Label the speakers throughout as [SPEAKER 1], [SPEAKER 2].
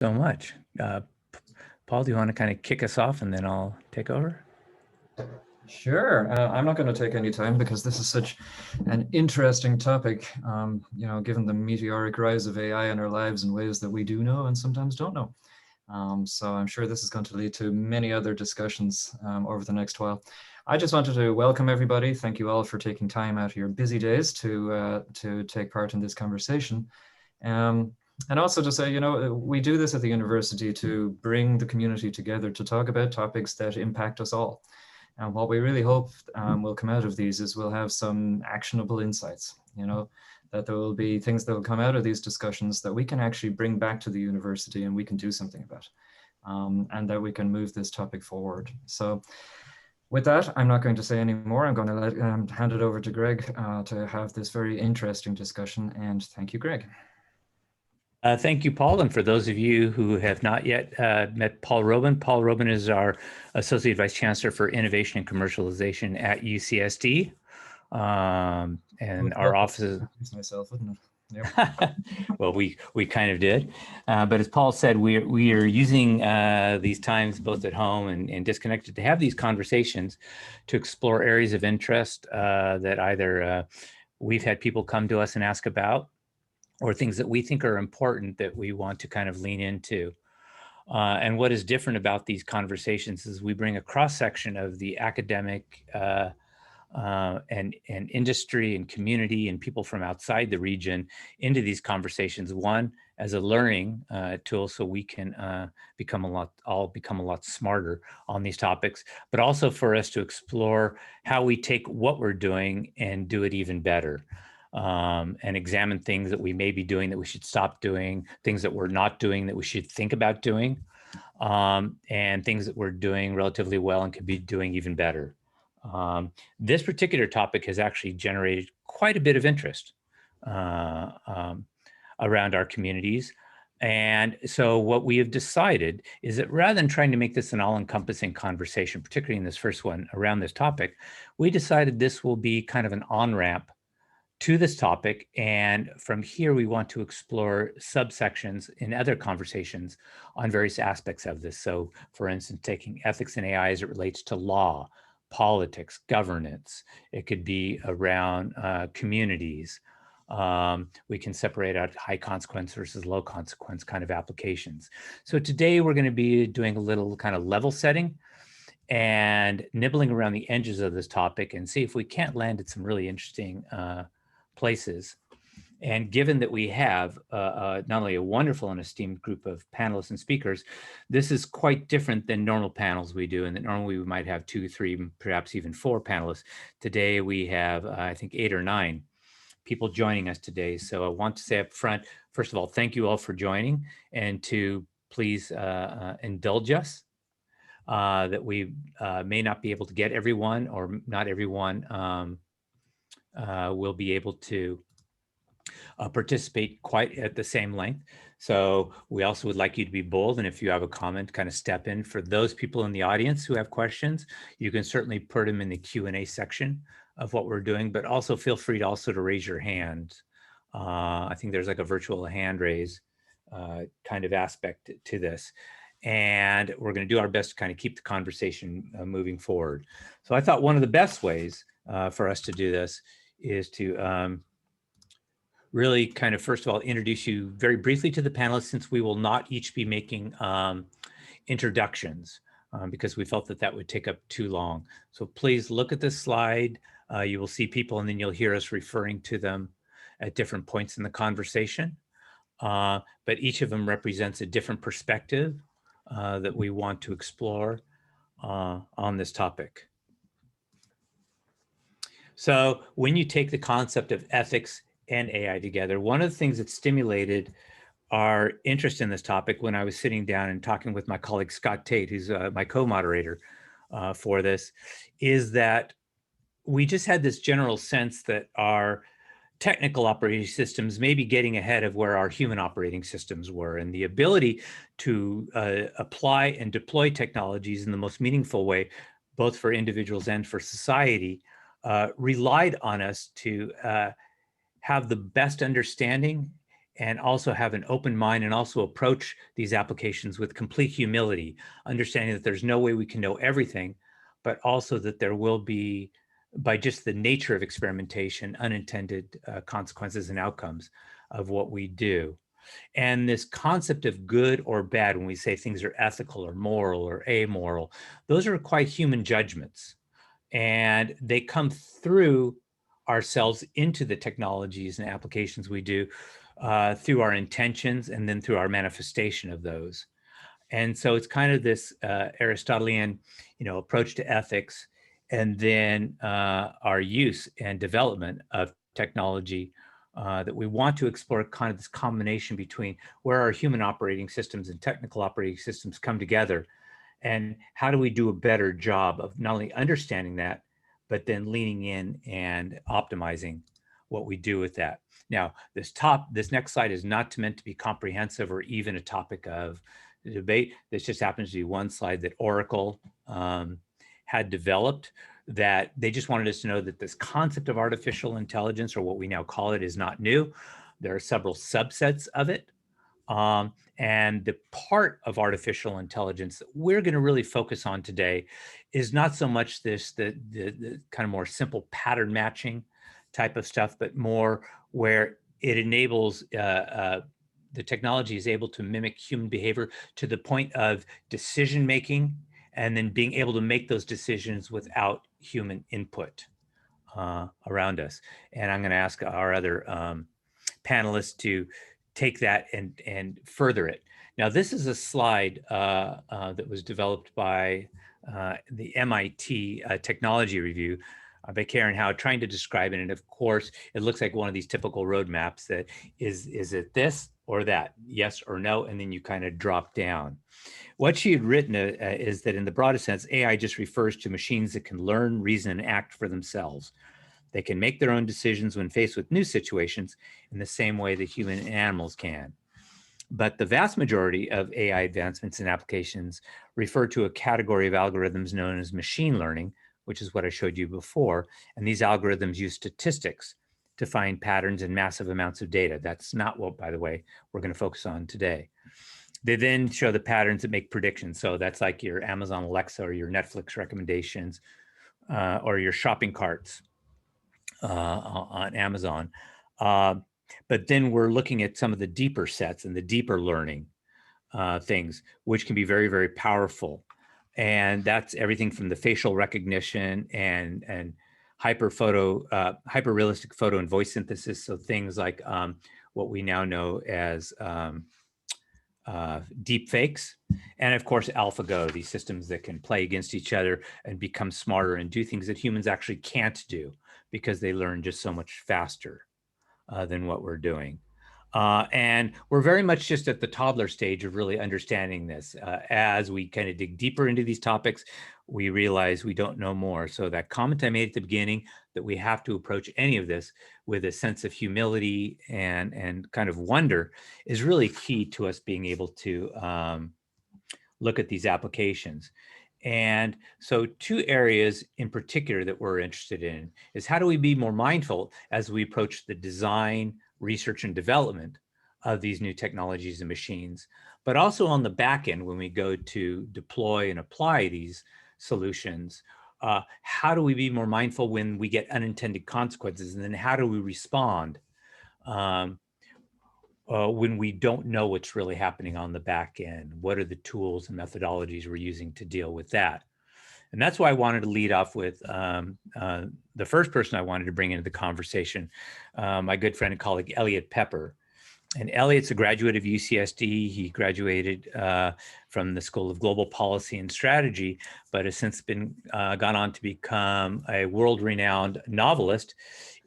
[SPEAKER 1] So much. Paul, do you want to kind of kick us off and then I'll take over?
[SPEAKER 2] Sure. I'm not going to take any time because this is such an interesting topic, given the meteoric rise of AI in our lives in ways that we do know and sometimes don't know. So I'm sure this is going to lead to many other discussions over the next while. I just wanted to welcome everybody. Thank you all for taking time out of your busy days to take part in this conversation. And also to say, we do this at the university to bring the community together to talk about topics that impact us all. And what we really hope will come out of these is we'll have some actionable insights, that there will be things that will come out of these discussions that we can actually bring back to the university and we can do something about, and that we can move this topic forward. So with that, I'm not going to say any more. I'm going to hand it over to Greg to have this very interesting discussion. And thank you, Greg.
[SPEAKER 1] Thank you, Paul. And for those of you who have not yet met Paul Robin is our Associate Vice Chancellor for Innovation and Commercialization at UCSD. And our offices...
[SPEAKER 2] myself, wouldn't it?
[SPEAKER 1] Yep. Well, we kind of did. But as Paul said, we are using these times both at home and disconnected to have these conversations to explore areas of interest that either we've had people come to us and ask about, or things that we think are important that we want to kind of lean into. And what is different about these conversations is we bring a cross-section of the academic and industry and community and people from outside the region into these conversations. One, as a learning tool, so we can become a lot smarter on these topics, but also for us to explore how we take what we're doing and do it even better. And examine things that we may be doing that we should stop doing, things that we're not doing that we should think about doing, and things that we're doing relatively well and could be doing even better. This particular topic has actually generated quite a bit of interest around our communities. And so what we have decided is that rather than trying to make this an all-encompassing conversation, particularly in this first one around this topic, we decided this will be kind of an on-ramp to this topic. And from here, we want to explore subsections in other conversations on various aspects of this. So for instance, taking ethics and AI as it relates to law, politics, governance. It could be around communities. We can separate out high consequence versus low consequence kind of applications. So today we're going to be doing a little kind of level setting and nibbling around the edges of this topic and see if we can't land at some really interesting places. And given that we have not only a wonderful and esteemed group of panelists and speakers, this is quite different than normal panels we do. And that normally we might have 2, 3, perhaps even 4 panelists. Today we have, I think, 8 or 9 people joining us today. So I want to say up front, first of all, thank you all for joining, and to please indulge us that we may not be able to get everyone, or not everyone will be able to participate quite at the same length. So we also would like you to be bold, and if you have a comment, kind of step in. For those people in the audience who have questions, you can certainly put them in the Q&A section of what we're doing, but also feel free to raise your hand. I think there's like a virtual hand raise kind of aspect to this. And we're going to do our best to kind of keep the conversation moving forward. So I thought one of the best ways for us to do this is to really kind of, first of all, introduce you very briefly to the panelists, since we will not each be making introductions because we felt that that would take up too long. So please look at this slide. You will see people, and then you'll hear us referring to them at different points in the conversation. But each of them represents a different perspective that we want to explore on this topic. So when you take the concept of ethics and AI together, one of the things that stimulated our interest in this topic when I was sitting down and talking with my colleague Scott Tait, who's my co-moderator for this, is that we just had this general sense that our technical operating systems may be getting ahead of where our human operating systems were, and the ability to apply and deploy technologies in the most meaningful way, both for individuals and for society, relied on us to have the best understanding and also have an open mind and also approach these applications with complete humility, understanding that there's no way we can know everything, but also that there will be, by just the nature of experimentation, unintended consequences and outcomes of what we do. And this concept of good or bad, when we say things are ethical or moral or amoral, those are quite human judgments. And they come through ourselves into the technologies and applications we do through our intentions and then through our manifestation of those. And so it's kind of this Aristotelian, approach to ethics, and then our use and development of technology that we want to explore, kind of this combination between where our human operating systems and technical operating systems come together, and how do we do a better job of not only understanding that, but then leaning in and optimizing what we do with that. Now, this next slide is not meant to be comprehensive or even a topic of debate. This just happens to be one slide that Oracle had developed, that they just wanted us to know that this concept of artificial intelligence, or what we now call it, is not new. There are several subsets of it. And the part of artificial intelligence that we're going to really focus on today is not so much the kind of more simple pattern matching type of stuff, but more where it enables the technology is able to mimic human behavior to the point of decision making, and then being able to make those decisions without human input around us. And I'm going to ask our other panelists to take that and further it. Now, this is a slide that was developed by the MIT Technology Review by Karen Howe, trying to describe it. And of course, it looks like one of these typical roadmaps that is it this or that, yes or no, and then you kind of drop down. What she had written is that in the broadest sense, AI just refers to machines that can learn, reason, and act for themselves. They can make their own decisions when faced with new situations in the same way that human and animals can. But the vast majority of AI advancements and applications refer to a category of algorithms known as machine learning, which is what I showed you before. And these algorithms use statistics to find patterns in massive amounts of data. That's not what, by the way, we're going to focus on today. They then show the patterns that make predictions. So that's like your Amazon Alexa or your Netflix recommendations or your shopping carts on Amazon. But then we're looking at some of the deeper sets and the deeper learning things, which can be very, very powerful. And that's everything from the facial recognition and hyper realistic photo and voice synthesis. So things like what we now know as deep fakes, and of course AlphaGo, these systems that can play against each other and become smarter and do things that humans actually can't do because they learn just so much faster than what we're doing. And we're very much just at the toddler stage of really understanding this. As we kind of dig deeper into these topics, we realize we don't know more. So that comment I made at the beginning, that we have to approach any of this with a sense of humility and kind of wonder, is really key to us being able to look at these applications. And so two areas in particular that we're interested in is how do we be more mindful as we approach the design, research, and development of these new technologies and machines, but also on the back end when we go to deploy and apply these solutions. How do we be more mindful when we get unintended consequences? And then how do we respond when we don't know what's really happening on the back end? What are the tools and methodologies we're using to deal with that? And that's why I wanted to lead off with the first person I wanted to bring into the conversation, my good friend and colleague, Eliot Peper. And Eliot's a graduate of UCSD. He graduated from the School of Global Policy and Strategy, but has since been gone on to become a world-renowned novelist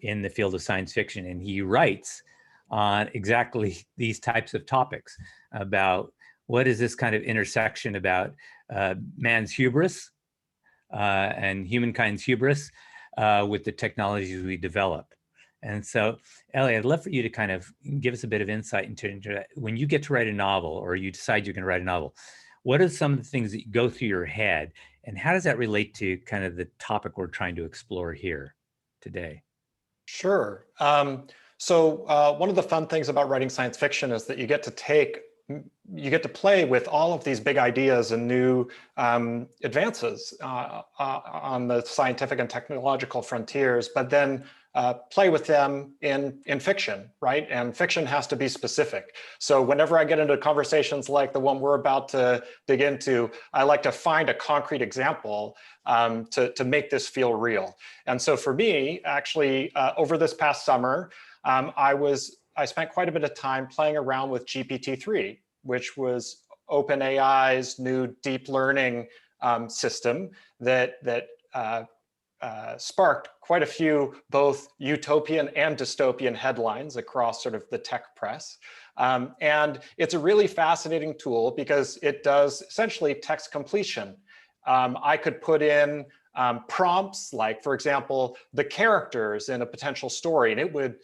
[SPEAKER 1] in the field of science fiction. And he writes on exactly these types of topics about what is this kind of intersection about man's hubris and humankind's hubris with the technologies we develop. And so, Elliot, I'd love for you to kind of give us a bit of insight into when you get to write a novel, or you decide you're going to write a novel, what are some of the things that go through your head, and how does that relate to kind of the topic we're trying to explore here today?
[SPEAKER 3] Sure. One of the fun things about writing science fiction is that you get to play with all of these big ideas and new advances on the scientific and technological frontiers, but then play with them in fiction, right? And fiction has to be specific. So whenever I get into conversations like the one we're about to dig into, I like to find a concrete example to make this feel real. And so for me, actually, over this past summer, I spent quite a bit of time playing around with GPT-3, which was OpenAI's new deep learning system that sparked quite a few both utopian and dystopian headlines across sort of the tech press. And it's a really fascinating tool because it does essentially text completion. I could put in prompts like, for example, the characters in a potential story, and it would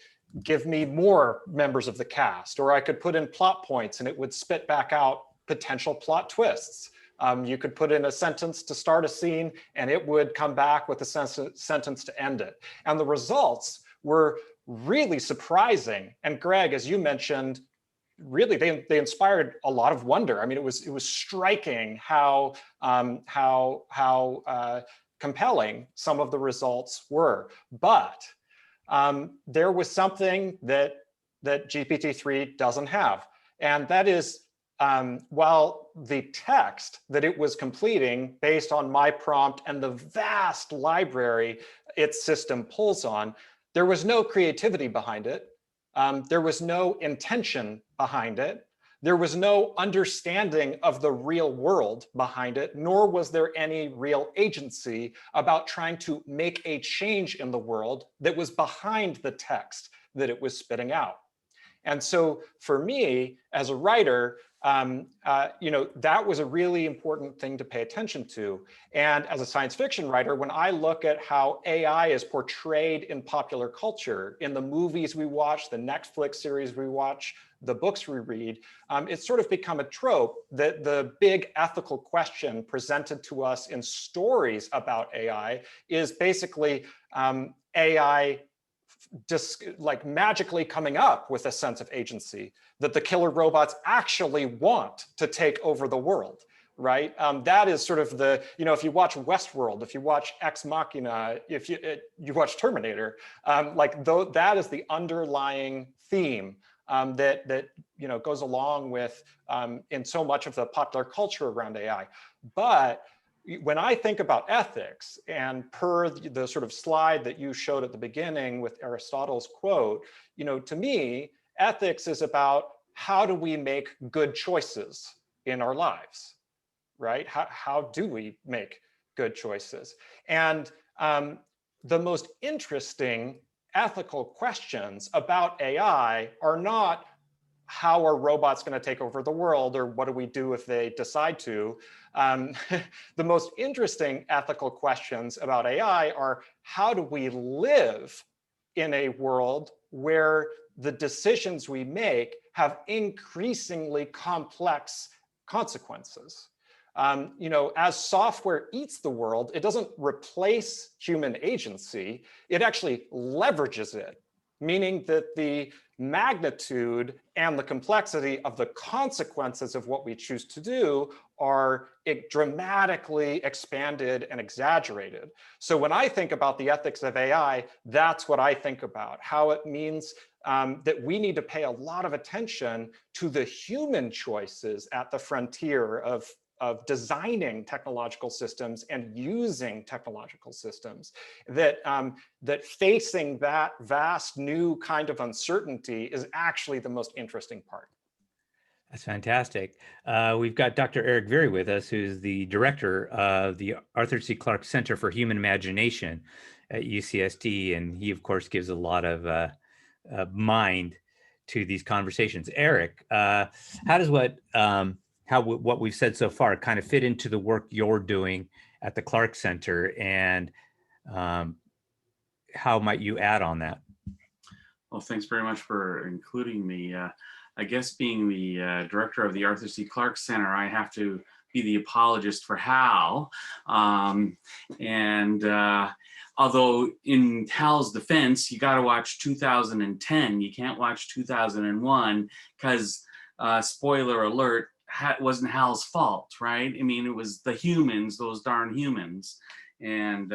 [SPEAKER 3] give me more members of the cast, or I could put in plot points and it would spit back out potential plot twists. You could put in a sentence to start a scene and it would come back with a sentence to end it. And the results were really surprising. And Greg, as you mentioned, really they inspired a lot of wonder. I mean, it was striking how compelling some of the results were. But there was something that GPT-3 doesn't have, and that is while the text that it was completing based on my prompt and the vast library its system pulls on, there was no creativity behind it. There was no intention behind it. There was no understanding of the real world behind it, nor was there any real agency about trying to make a change in the world that was behind the text that it was spitting out. And so for me, as a writer, that was a really important thing to pay attention to. And as a science fiction writer, when I look at how AI is portrayed in popular culture, in the movies we watch, the Netflix series we watch, the books we read, it's sort of become a trope that the big ethical question presented to us in stories about AI is basically AI just like magically coming up with a sense of agency, that the killer robots actually want to take over the world, right? That is sort of the, if you watch Westworld, if you watch Ex Machina, if you watch Terminator, that is the underlying theme that goes along with in so much of the popular culture around AI. But when I think about ethics, and per the sort of slide that you showed at the beginning with Aristotle's quote, to me, ethics is about how do we make good choices in our lives, right? How do we make good choices? And the most interesting ethical questions about AI are not how are robots going to take over the world, or what do we do if they decide to? The most interesting ethical questions about AI are how do we live in a world where the decisions we make have increasingly complex consequences? As software eats the world, it doesn't replace human agency, it actually leverages it, meaning that the magnitude and the complexity of the consequences of what we choose to do are dramatically expanded and exaggerated. So when I think about the ethics of AI, that's what I think about, how it means that we need to pay a lot of attention to the human choices at the frontier of designing technological systems and using technological systems, that facing that vast new kind of uncertainty is actually the most interesting part.
[SPEAKER 1] That's fantastic. We've got Dr. Eric Very with us, who's the director of the Arthur C. Clarke Center for Human Imagination at UCSD, and he, of course, gives a lot of mind to these conversations. Eric, how does what we've said so far kind of fit into the work you're doing at the Clarke Center, and how might you add on that?
[SPEAKER 4] Well, thanks very much for including me. I guess being the director of the Arthur C. Clarke Center, I have to be the apologist for Hal. Although in Hal's defense, you got to watch 2010. You can't watch 2001 because, spoiler alert, wasn't Hal's fault, right? I mean, it was the humans, those darn humans. And,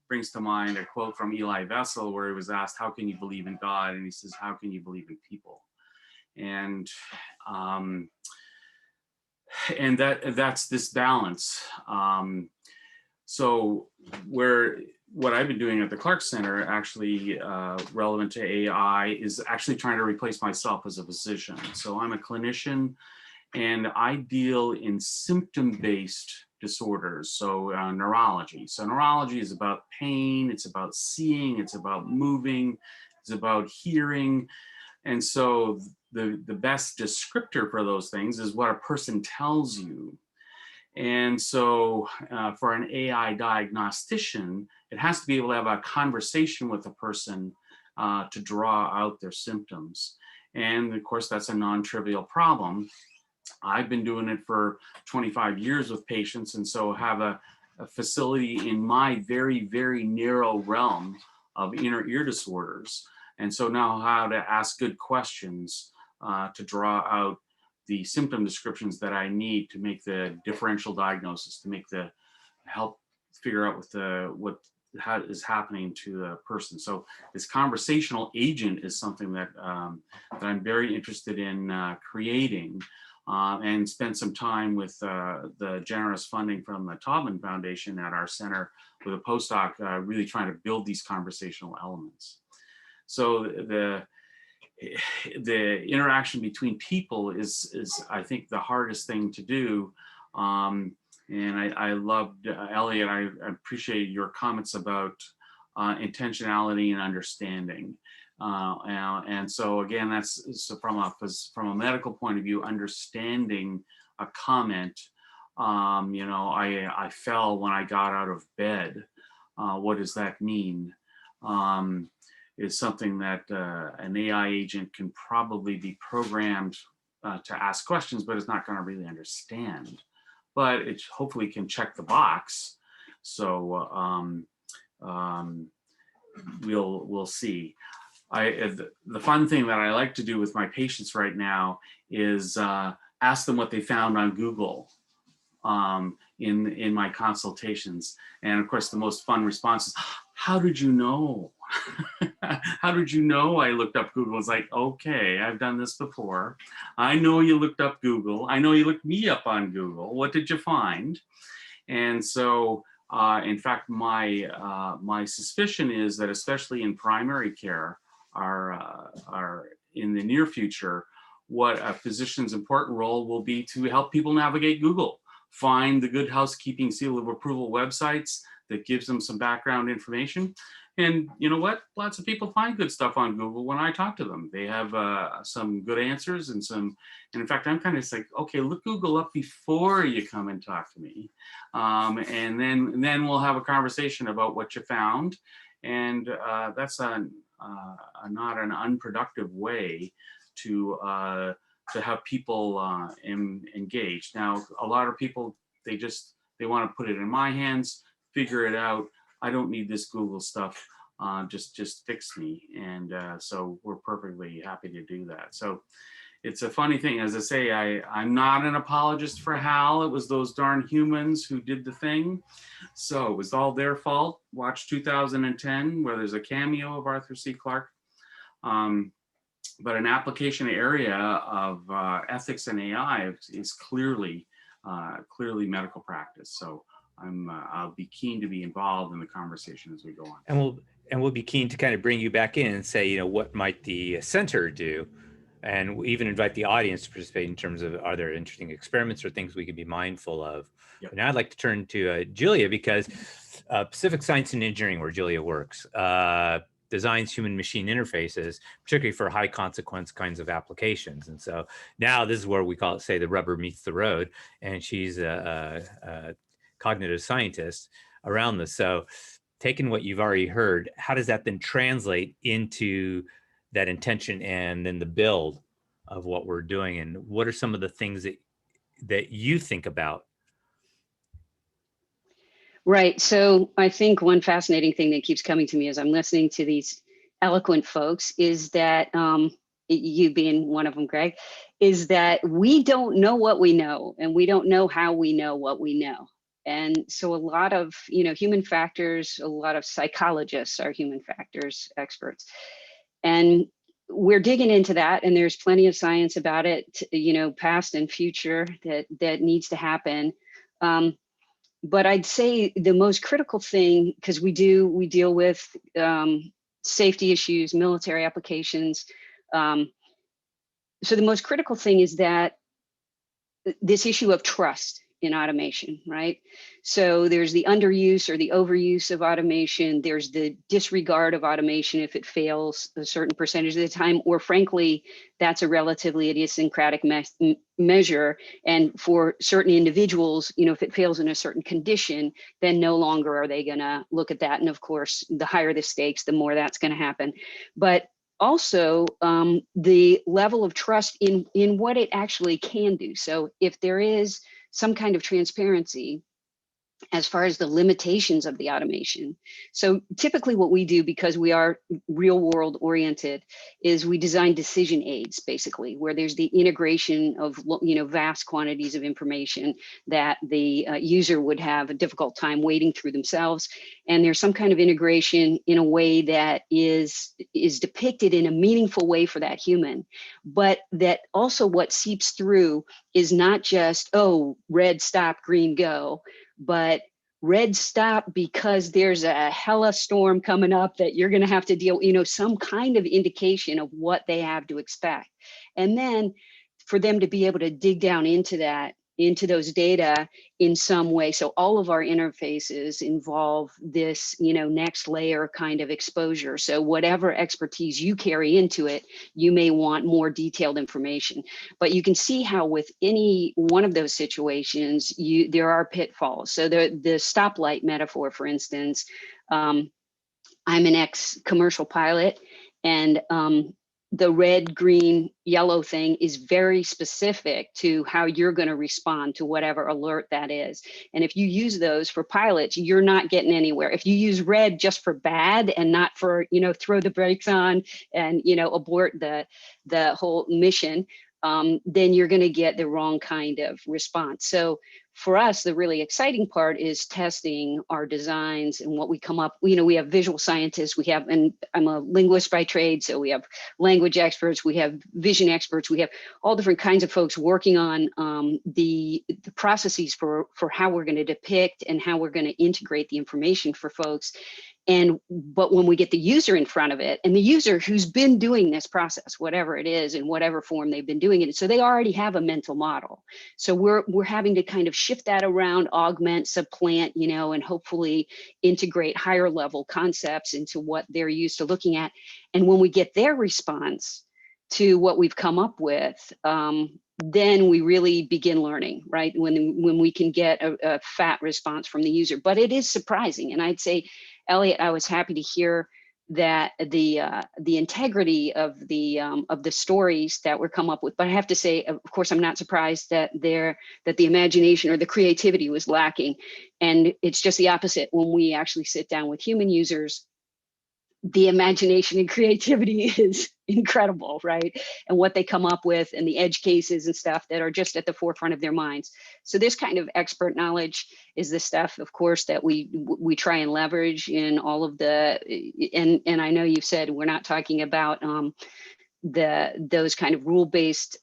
[SPEAKER 4] brings to mind a quote from Eli Wiesel where he was asked, how can you believe in God? And he says, how can you believe in people? And that's this balance. So what I've been doing at the Clark Center, actually relevant to AI, is actually trying to replace myself as a physician. So I'm a clinician and I deal in symptom-based disorders, so neurology. So neurology is about pain, it's about seeing, it's about moving, it's about hearing. And so the best descriptor for those things is what a person tells you. And so for an AI diagnostician, it has to be able to have a conversation with a person to draw out their symptoms. And of course, that's a non-trivial problem. I've been doing it for 25 years with patients, and so have a facility in my very, very narrow realm of inner ear disorders. And so now how to ask good questions to draw out the symptom descriptions that I need to make the differential diagnosis, to make the help figure out what is happening to the person. So this conversational agent is something that that I'm very interested in creating, and spent some time with the generous funding from the Taubman Foundation at our center with a postdoc, really trying to build these conversational elements. So the interaction between people is I think the hardest thing to do. And I loved Eliot, I appreciate your comments about intentionality and understanding. And so again, that's from a medical point of view, understanding a comment. I fell when I got out of bed. What does that mean? Is something that an AI agent can probably be programmed to ask questions, but it's not going to really understand. But it hopefully can check the box. So we'll see. The fun thing that I like to do with my patients right now is ask them what they found on Google in my consultations. And of course, the most fun response is, how did you know? How did you know I looked up Google? It's like, okay, I've done this before. I know you looked up Google. I know you looked me up on Google. What did you find? And so, in fact, my suspicion is that especially in primary care, are in the near future, what a physician's important role will be to help people navigate Google, find the Good Housekeeping Seal of Approval websites that gives them some background information. And you know what? Lots of people find good stuff on Google when I talk to them. They have some good answers and in fact, I'm kind of like, okay, look Google up before you come and talk to me. And then we'll have a conversation about what you found. And that's not an unproductive way to have people engaged. Now, a lot of people, they want to put it in my hands, figure it out. I don't need this Google stuff. Just fix me. And so we're perfectly happy to do that. So it's a funny thing. As I say, I'm not an apologist for Hal. It was those darn humans who did the thing. So it was all their fault. Watch 2010, where there's a cameo of Arthur C. Clarke. But an application area of ethics and AI is clearly medical practice. So I'll be keen to be involved in the conversation as we go on.
[SPEAKER 1] And we'll be keen to kind of bring you back in and say, what might the center do? And we even invite the audience to participate in terms of, are there interesting experiments or things we could be mindful of? Yep. Now I'd like to turn to Julia, because Pacific Science and Engineering, where Julia works, designs human-machine interfaces, particularly for high consequence kinds of applications. And so now this is where we call it, say, the rubber meets the road, and she's a cognitive scientist around this. So taking what you've already heard, how does that then translate into that intention and then the build of what we're doing? And what are some of the things that that you think about?
[SPEAKER 5] Right. So I think one fascinating thing that keeps coming to me as I'm listening to these eloquent folks is that, you being one of them, Greg, is that we don't know what we know, and we don't know how we know what we know. And so a lot of, human factors, a lot of psychologists are human factors experts. And we're digging into that, and there's plenty of science about it, past and future that needs to happen. But I'd say the most critical thing, because we deal with safety issues, military applications. So the most critical thing is that this issue of trust in automation, right? So there's the underuse or the overuse of automation. There's the disregard of automation if it fails a certain percentage of the time, or frankly, that's a relatively idiosyncratic measure. And for certain individuals, if it fails in a certain condition, then no longer are they gonna look at that. And of course, the higher the stakes, the more that's gonna happen. But also the level of trust in what it actually can do. So if there is some kind of transparency as far as the limitations of the automation. So typically what we do, because we are real world oriented, is we design decision aids, basically, where there's the integration of vast quantities of information that the user would have a difficult time wading through themselves. And there's some kind of integration in a way that is depicted in a meaningful way for that human. But that also what seeps through is not just, oh, red stop, green go, but red stop because there's a hella storm coming up that you're going to have to deal, some kind of indication of what they have to expect. And then for them to be able to dig down into those data in some way. So all of our interfaces involve this, next layer kind of exposure. So whatever expertise you carry into it, you may want more detailed information. But you can see how with any one of those situations, there are pitfalls. So the stoplight metaphor, for instance, I'm an ex-commercial pilot, and the red, green, yellow thing is very specific to how you're going to respond to whatever alert that is. And if you use those for pilots, you're not getting anywhere. If you use red just for bad and not for, throw the brakes on and, abort the whole mission, then you're going to get the wrong kind of response. So for us, the really exciting part is testing our designs and what we come up. We have visual scientists, and I'm a linguist by trade, so we have language experts, we have vision experts, we have all different kinds of folks working on the processes for how we're going to depict and how we're going to integrate the information for folks. But when we get the user in front of it, and the user who's been doing this process, whatever it is, in whatever form they've been doing it, so they already have a mental model. So we're having to kind of shift that around, augment, supplant, and hopefully integrate higher level concepts into what they're used to looking at. And when we get their response to what we've come up with, then we really begin learning, right? When we can get a fat response from the user. But it is surprising, and I'd say, Eliot, I was happy to hear that the integrity of the stories that were come up with. But I have to say, of course, I'm not surprised that the imagination or the creativity was lacking. And it's just the opposite when we actually sit down with human users. The imagination and creativity is incredible, right? And what they come up with and the edge cases and stuff that are just at the forefront of their minds. So this kind of expert knowledge is the stuff, of course, that we try and leverage in all of and I know you've said we're not talking about those kind of rule-based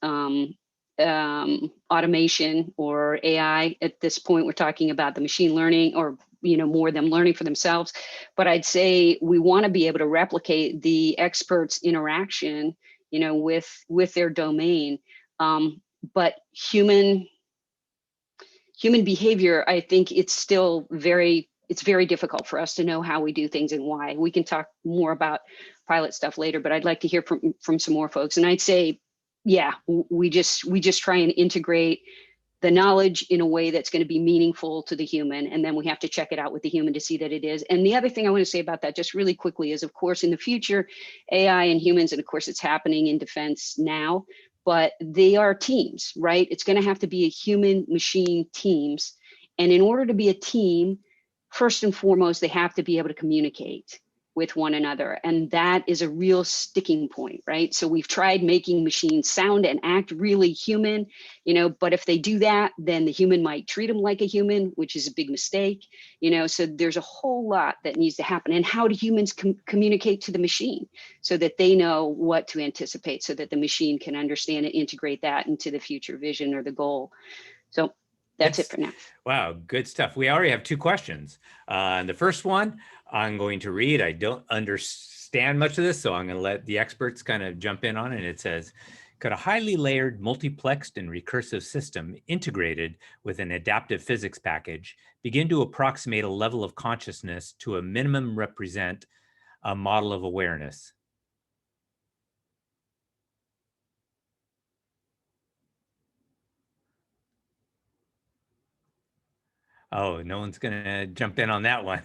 [SPEAKER 5] automation or AI. At this point, we're talking about the machine learning, or more them learning for themselves. But I'd say we want to be able to replicate the experts' interaction, with their domain. But human behavior, I think it's still very difficult for us to know how we do things and why. We can talk more about pilot stuff later, but I'd like to hear from some more folks. And I'd say, yeah, we just try and integrate the knowledge in a way that's going to be meaningful to the human. And then we have to check it out with the human to see that it is. And the other thing I want to say about that just really quickly is, of course, in the future, AI and humans, and of course it's happening in defense now, but they are teams, right? It's going to have to be a human machine teams. And in order to be a team, first and foremost, they have to be able to communicate with one another. And that is a real sticking point, right? So we've tried making machines sound and act really human, but if they do that, then the human might treat them like a human, which is a big mistake, so there's a whole lot that needs to happen. And how do humans communicate to the machine so that they know what to anticipate, so that the machine can understand and integrate that into the future vision or the goal. So that's it for now.
[SPEAKER 1] Wow, good stuff. We already have 2 questions. The first one I'm going to read. I don't understand much of this, so I'm going to let the experts kind of jump in on it. And it says, could a highly layered, multiplexed, and recursive system integrated with an adaptive physics package begin to approximate a level of consciousness to a minimum represent a model of awareness? Oh, no one's going to jump in on that one.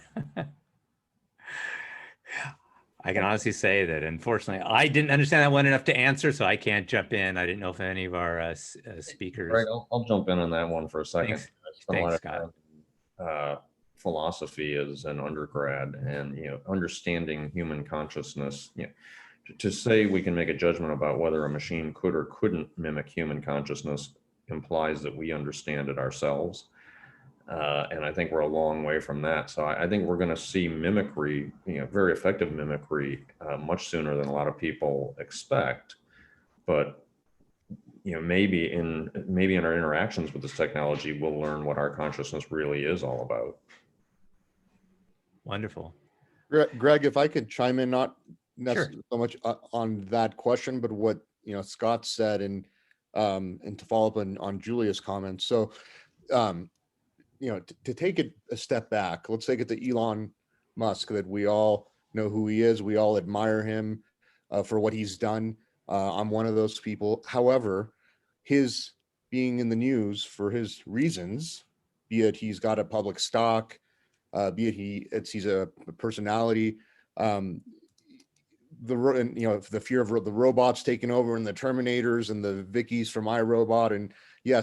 [SPEAKER 1] I can honestly say that, unfortunately, I didn't understand that one enough to answer, so I can't jump in. I didn't know if any of our speakers.
[SPEAKER 6] Right, I'll jump in on that one for a second.
[SPEAKER 1] Thanks, Scott.
[SPEAKER 6] Philosophy as an undergrad, and understanding human consciousness. To say we can make a judgment about whether a machine could or couldn't mimic human consciousness implies that we understand it ourselves. And I think we're a long way from that. So I think we're going to see mimicry, very effective mimicry, much sooner than a lot of people expect. But maybe in our interactions with this technology, we'll learn what our consciousness really is all about.
[SPEAKER 1] Wonderful.
[SPEAKER 7] Greg, if I could chime in, not
[SPEAKER 1] Sure.
[SPEAKER 7] so much on that question, but what Scott said, and to follow up on Julia's comments. So. To take it a step back, let's take it to Elon Musk, that we all know who he is. We all admire him for what he's done. I'm one of those people. However, his being in the news for his reasons, be it he's got a public stock, be it he's a personality, the fear of the robots taking over and the Terminators and the Vickies from iRobot, and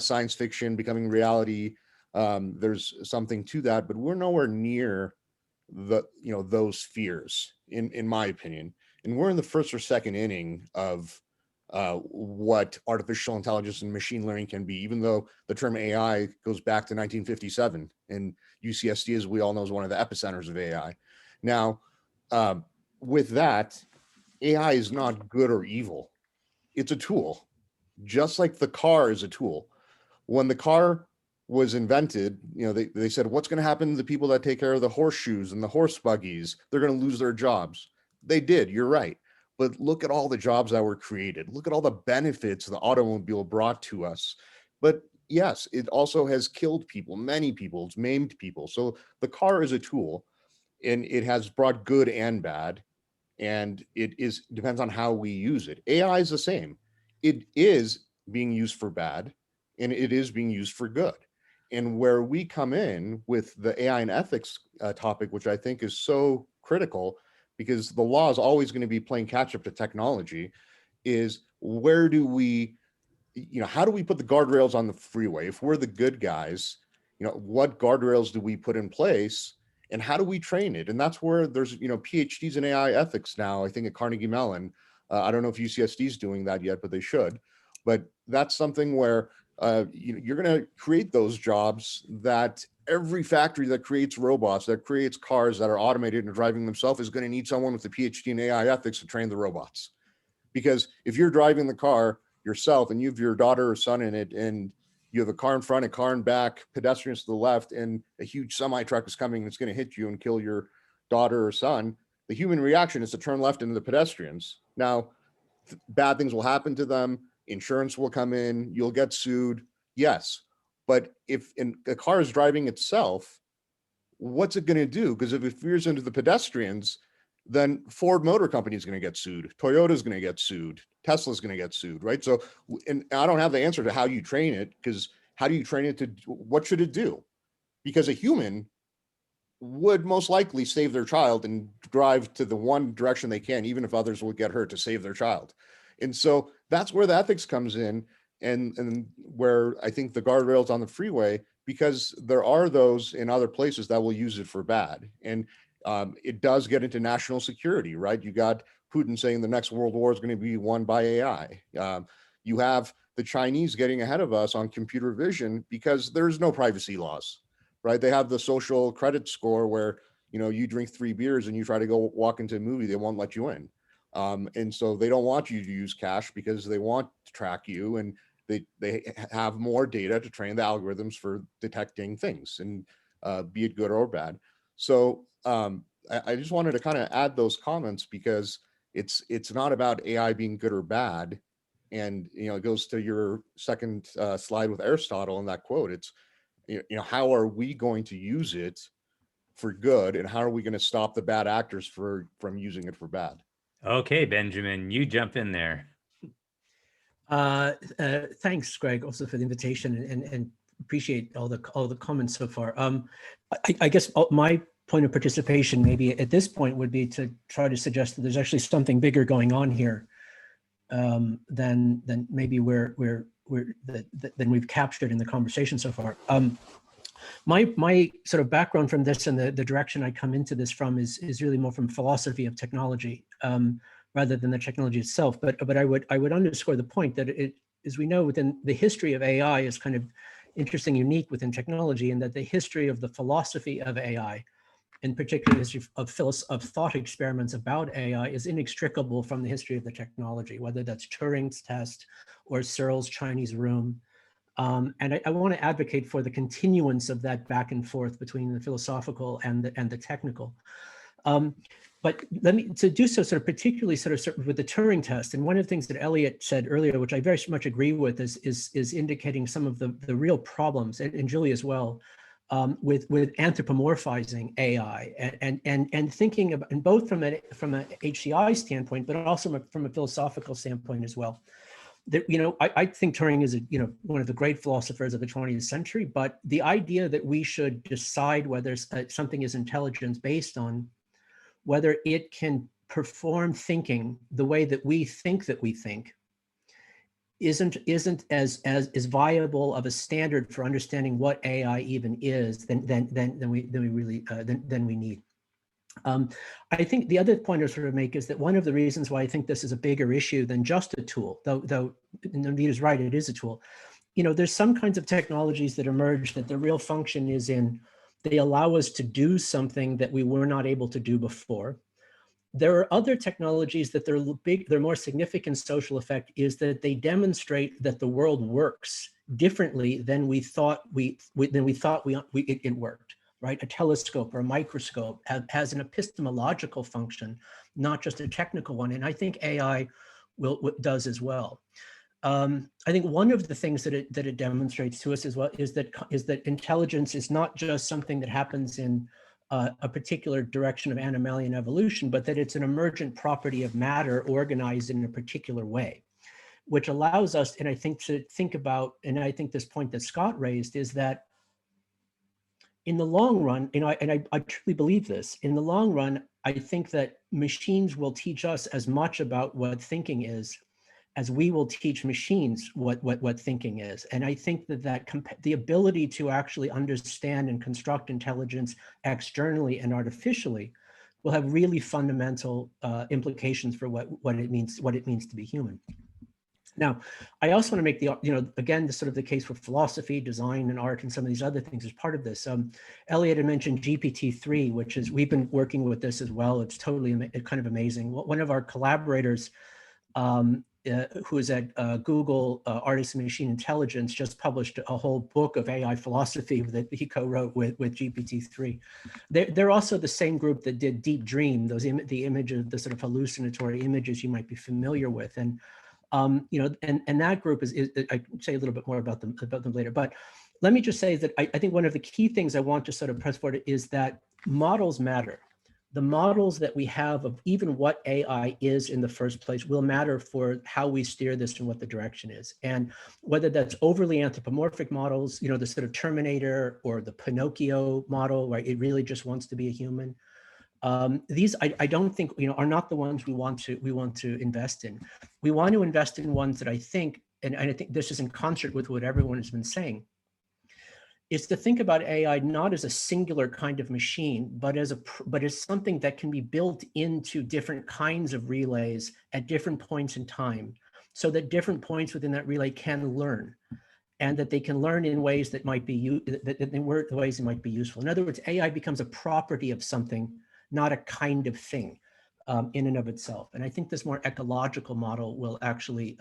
[SPEAKER 7] science fiction becoming reality. There's something to that, but we're nowhere near those fears, in my opinion. And we're in the first or second inning of what artificial intelligence and machine learning can be, even though the term AI goes back to 1957, and UCSD, as we all know, is one of the epicenters of AI. Now, with that, AI is not good or evil. It's a tool, just like the car is a tool. When the car was invented, they said, what's going to happen to the people that take care of the horseshoes and the horse buggies? They're going to lose their jobs. They did, you're right. But look at all the jobs that were created. Look at all the benefits the automobile brought to us. But yes, it also has killed people, many people, it's maimed people. So the car is a tool, and it has brought good and bad, and it depends on how we use it. AI is the same. It is being used for bad, and it is being used for good. And where we come in with the AI and ethics topic, which I think is so critical, because the law is always going to be playing catch up to technology, is where do we, how do we put the guardrails on the freeway? If we're the good guys, what guardrails do we put in place, and how do we train it? And that's where there's, PhDs in AI ethics now, I think at Carnegie Mellon. I don't know if UCSD is doing that yet, but they should. But that's something where you're going to create those jobs that every factory that creates robots, that creates cars that are automated and driving themselves, is going to need someone with a PhD in AI ethics to train the robots. Because if you're driving the car yourself and you have your daughter or son in it, and you have a car in front, a car in back, pedestrians to the left, and a huge semi truck is coming and it's going to hit you and kill your daughter or son, the human reaction is to turn left into the pedestrians. Now, bad things will happen to them. Insurance will come in, you'll get sued, yes. But if a car is driving itself, what's it going to do? Because if it veers into the pedestrians, then Ford Motor Company is going to get sued, Toyota is going to get sued, Tesla's going to get sued, right? So, and I don't have the answer to how you train it, because how do you train it to, what should it do? Because a human would most likely save their child and drive to the one direction they can, even if others would get hurt, to save their child. And so that's where the ethics comes in, and where I think the guardrails on the freeway, because there are those in other places that will use it for bad. And it does get into national security, right? You got Putin saying the next world war is going to be won by AI. You have the Chinese getting ahead of us on computer vision because there's no privacy laws, right? They have the social credit score where, you know, you drink 3 beers and you try to go walk into a movie, they won't let you in. And so they don't want you to use cash because they want to track you, and they have more data to train the algorithms for detecting things, and be it good or bad. So I just wanted to kind of add those comments because it's not about AI being good or bad. And, you know, it goes to your second slide with Aristotle in that quote. It's, you know, how are we going to use it for good, and how are we going to stop the bad actors from using it for bad?
[SPEAKER 1] Okay, Benjamin, you jump in there.
[SPEAKER 8] Thanks, Greg, also for the invitation, and appreciate all the comments so far. I guess my point of participation maybe at this point would be to try to suggest that there's actually something bigger going on here than maybe than we've captured in the conversation so far. My sort of background from this and the direction I come into this from is really more from philosophy of technology rather than the technology itself. But I would underscore the point that as we know, within the history of AI is kind of interesting, unique within technology, and that the history of the philosophy of AI, in particular history of thought experiments about AI, is inextricable from the history of the technology, whether that's Turing's test or Searle's Chinese room. And I want to advocate for the continuance of that back and forth between the philosophical and the technical. But let me to do so sort of particularly sort of with the Turing test. And one of the things that Eliot said earlier, which I very much agree with, is indicating some of the real problems, and Julie as well, with anthropomorphizing AI and thinking about, and both from a HCI standpoint, but also from a philosophical standpoint as well. That, you know, I think Turing is one of the great philosophers of the 20th century, but the idea that we should decide whether something is intelligence based on whether it can perform thinking the way that we think isn't as viable of a standard for understanding what AI even is than we need. I think the other point I sort of make is that one of the reasons why I think this is a bigger issue than just a tool, though Navid is right, it is a tool. You know, there's some kinds of technologies that emerge that the real function is in, they allow us to do something that we were not able to do before. There are other technologies that their more significant social effect is that they demonstrate that the world works differently than we thought it worked. Right? A telescope or a microscope has an epistemological function, not just a technical one. And I think AI does as well. I think one of the things that it demonstrates to us as well is that intelligence is not just something that happens in a particular direction of animalian evolution, but that it's an emergent property of matter organized in a particular way, which allows us, and I think, to think about, and I think this point that Scott raised is that in the long run, I truly believe this, in the long run, I think that machines will teach us as much about what thinking is as we will teach machines what thinking is. And I think that the ability to actually understand and construct intelligence externally and artificially will have really fundamental implications for what it means to be human. Now, I also want to make again, this sort of the case for philosophy, design, and art, and some of these other things as part of this. Eliot had mentioned GPT-3, which is, we've been working with this as well. It's totally kind of amazing. One of our collaborators, who is at Google, Artists and Machine Intelligence, just published a whole book of AI philosophy that he co-wrote with GPT-3. They're also the same group that did Deep Dream, the images, the sort of hallucinatory images you might be familiar with. And and that group is I can say a little bit more about them later. But let me just say that I think one of the key things I want to sort of press forward is that models matter. The models that we have of even what AI is in the first place will matter for how we steer this and what the direction is. And whether that's overly anthropomorphic models, the sort of Terminator or the Pinocchio model, right? It really just wants to be a human. These I don't think are not the ones we want to invest in. We want to invest in ones that I think, and I think this is in concert with what everyone has been saying, is to think about AI not as a singular kind of machine, but as something that can be built into different kinds of relays at different points in time, so that different points within that relay can learn, and that they can learn in ways that might be useful. In other words, AI becomes a property of something, not a kind of thing in and of itself. And I think this more ecological model will actually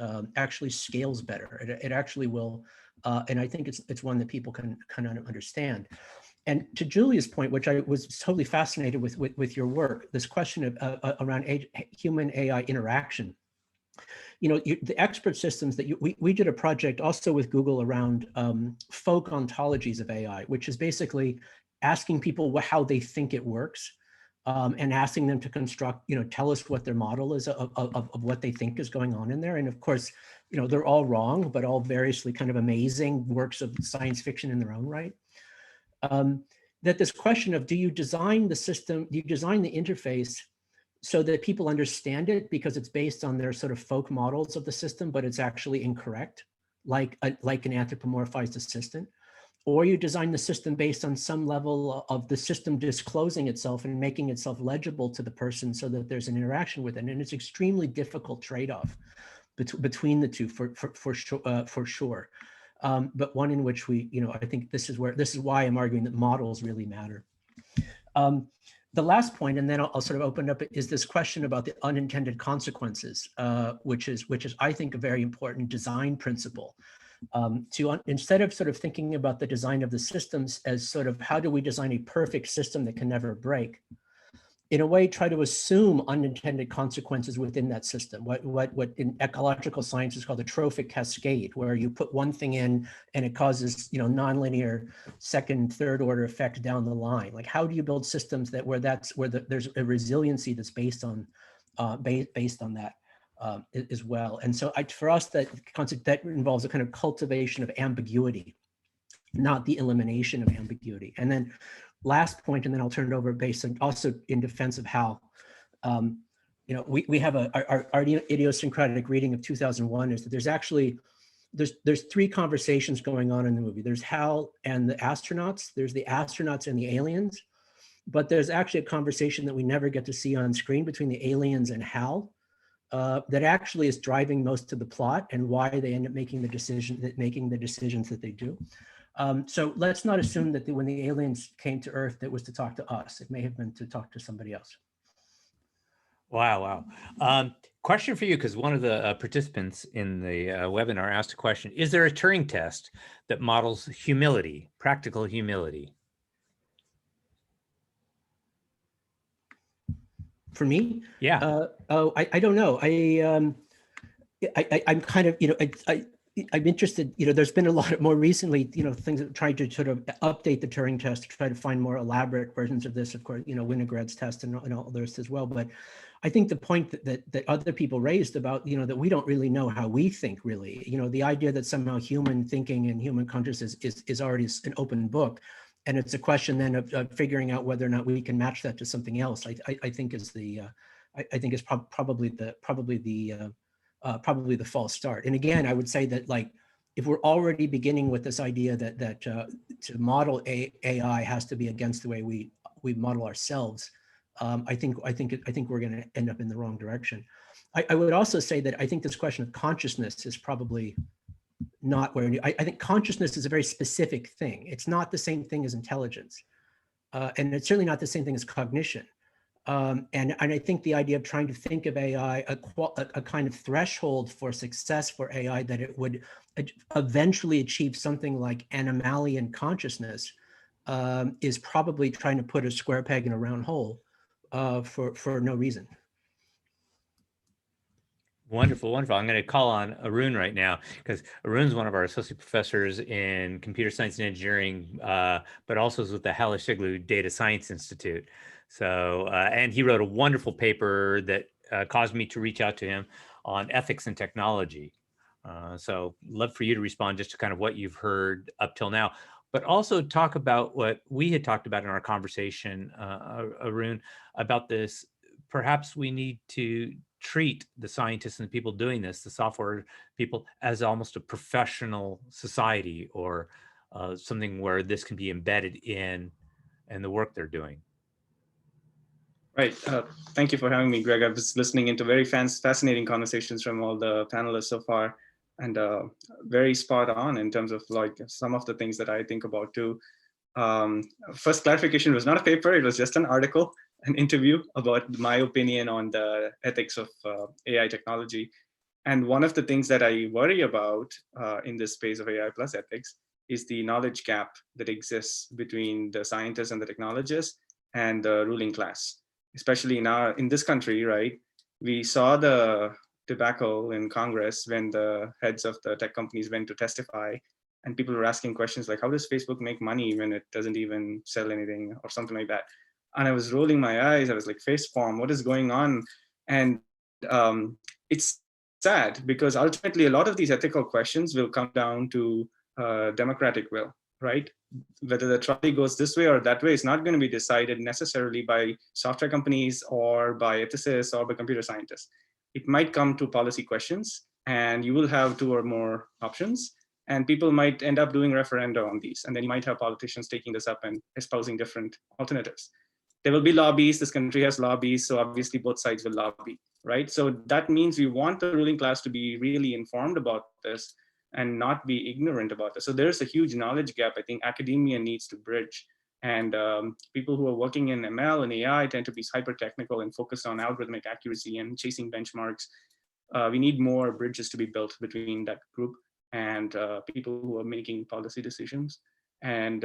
[SPEAKER 8] scales better. It actually will, and I think it's one that people can kind of understand. And to Julia's point, which I was totally fascinated with your work, this question of around human AI interaction. The expert systems that we did a project also with Google around folk ontologies of AI, which is basically asking people how they think it works, and asking them to construct, tell us what their model is of what they think is going on in there. And of course, they're all wrong, but all variously kind of amazing works of science fiction in their own right. That this question of, do you design the system, do you design the interface so that people understand it because it's based on their sort of folk models of the system, but it's actually incorrect, like an anthropomorphized assistant? Or you design the system based on some level of the system disclosing itself and making itself legible to the person so that there's an interaction with it. And it's extremely difficult trade-off between the two for sure. But one in which I think this is why I'm arguing that models really matter. The last point, and then I'll sort of open up, is this question about the unintended consequences, which is I think a very important design principle. Instead of sort of thinking about the design of the systems as sort of how do we design a perfect system that can never break, in a way try to assume unintended consequences within that system, what in ecological science is called a trophic cascade, where you put one thing in and it causes nonlinear second, third order effects down the line. Like, how do you build systems where there's a resiliency that's based on that as well? And so for us, that concept that involves a kind of cultivation of ambiguity, not the elimination of ambiguity. And then last point, and then I'll turn it over based on also in defense of Hal. We have our idiosyncratic reading of 2001 is that there's three conversations going on in the movie. There's Hal and the astronauts, there's the astronauts and the aliens, but there's actually a conversation that we never get to see on screen between the aliens and Hal that actually is driving most of the plot and why they end up making the decisions that they do. So let's not assume that when the aliens came to Earth, it was to talk to us. It may have been to talk to somebody else.
[SPEAKER 1] Wow. Question for you, because one of the participants in the webinar asked a question. Is there a Turing test that models humility, practical humility?
[SPEAKER 8] For me?
[SPEAKER 1] Yeah.
[SPEAKER 8] I don't know. I'm kind of, I'm interested, there's been a lot more recently, things that trying to sort of update the Turing test to try to find more elaborate versions of this, of course, Winograd's test and all the rest as well. But I think the point that other people raised about, that we don't really know how we think really, the idea that somehow human thinking and human consciousness is already an open book. And it's a question then of figuring out whether or not we can match that to something else. I think is probably the false start. And again, I would say that if we're already beginning with this idea that to model AI has to be against the way we model ourselves, I think we're going to end up in the wrong direction. I would also say that I think this question of consciousness is probably not where I think consciousness is a very specific thing. It's not the same thing as intelligence, and it's certainly not the same thing as cognition. And I think the idea of trying to think of AI, a kind of threshold for success for AI, that it would eventually achieve something like animalian consciousness, is probably trying to put a square peg in a round hole for no reason.
[SPEAKER 1] Wonderful. I'm going to call on Arun right now, because Arun's one of our associate professors in computer science and engineering, but also is with the Halıcıoğlu Data Science Institute. So, and he wrote a wonderful paper that caused me to reach out to him on ethics and technology. So love for you to respond just to kind of what you've heard up till now. but also talk about what we had talked about in our conversation, Arun, about this. Perhaps we need to treat the scientists and the people doing this, the software people, as almost a professional society, or something where this can be embedded in the work they're doing.
[SPEAKER 9] Right. Thank you for having me, Greg. I was listening into very fascinating conversations from all the panelists so far, and very spot on in terms of like some of the things that I think about too. First clarification, was not a paper, it was just an article, an interview about my opinion on the ethics of AI technology. And one of the things that I worry about in this space of AI plus ethics is the knowledge gap that exists between the scientists and the technologists and the ruling class. Especially now in this country, right? We saw the debacle in Congress when the heads of the tech companies went to testify, and people were asking questions like, how does Facebook make money when it doesn't even sell anything or something like that? And I was rolling my eyes. I was like, facepalm, what is going on? And it's sad because ultimately a lot of these ethical questions will come down to democratic will, right? Whether the trolley goes this way or that way is not going to be decided necessarily by software companies or by ethicists or by computer scientists. It might come to policy questions, and you will have 2 or more options, and people might end up doing referenda on these. And then you might have politicians taking this up and espousing different alternatives. There will be lobbies. This country has lobbies, so obviously both sides will lobby, right? So that means we want the ruling class to be really informed about this and not be ignorant about this. So there's a huge knowledge gap I think academia needs to bridge. And people who are working in ML and AI tend to be hyper technical and focused on algorithmic accuracy and chasing benchmarks. We need more bridges to be built between that group and people who are making policy decisions. And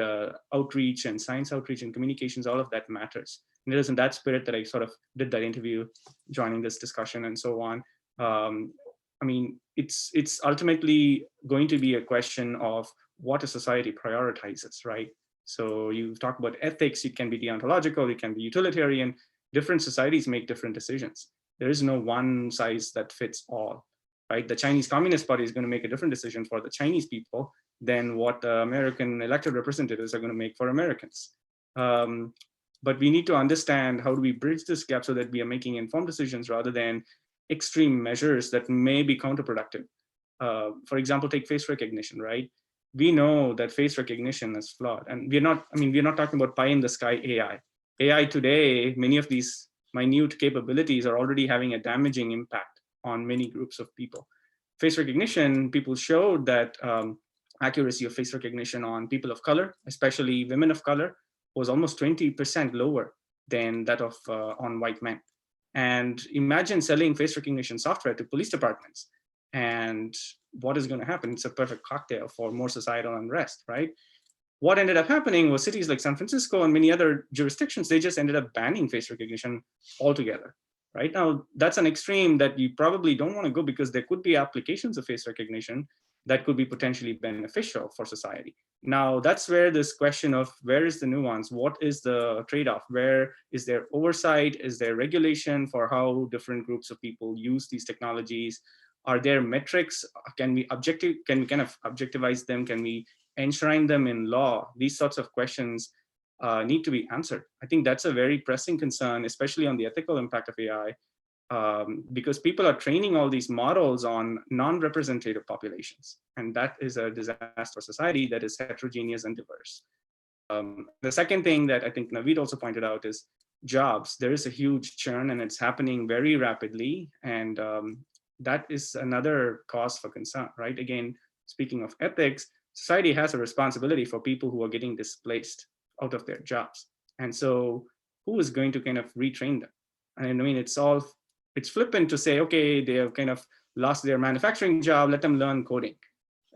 [SPEAKER 9] outreach and science outreach and communications, all of that matters. And it is in that spirit that I sort of did that interview, joining this discussion and so on. I mean, it's ultimately going to be a question of what a society prioritizes, right? So you talk about ethics, it can be deontological, it can be utilitarian. Different societies make different decisions. There is no one size that fits all, right? The Chinese Communist Party is going to make a different decision for the Chinese people than what the American elected representatives are going to make for Americans. But we need to understand how do we bridge this gap so that we are making informed decisions rather than extreme measures that may be counterproductive. For example, take face recognition, right? We know that face recognition is flawed, and we're not talking about pie in the sky AI. AI today, many of these minute capabilities are already having a damaging impact on many groups of people. Face recognition, people showed that accuracy of face recognition on people of color, especially women of color, was almost 20% lower than that of on white men. And imagine selling face recognition software to police departments. And what is going to happen? It's a perfect cocktail for more societal unrest, right? What ended up happening was cities like San Francisco and many other jurisdictions, they just ended up banning face recognition altogether. Right now, that's an extreme that you probably don't want to go, because there could be applications of face recognition that could be potentially beneficial for society. Now, that's where this question of where is the nuance? What is the trade-off? Where is there oversight? Is there regulation for how different groups of people use these technologies? Are there metrics? Can we kind of objectivize them? Can we enshrine them in law? These sorts of questions need to be answered. I think that's a very pressing concern, especially on the ethical impact of AI, because people are training all these models on non-representative populations. And that is a disaster for society that is heterogeneous and diverse. The second thing that I think Navid also pointed out is jobs. There is a huge churn and it's happening very rapidly. And that is another cause for concern, right? Again, speaking of ethics, society has a responsibility for people who are getting displaced out of their jobs. And so who is going to kind of retrain them? And I mean, it's flippant to say, okay, they have kind of lost their manufacturing job, let them learn coding.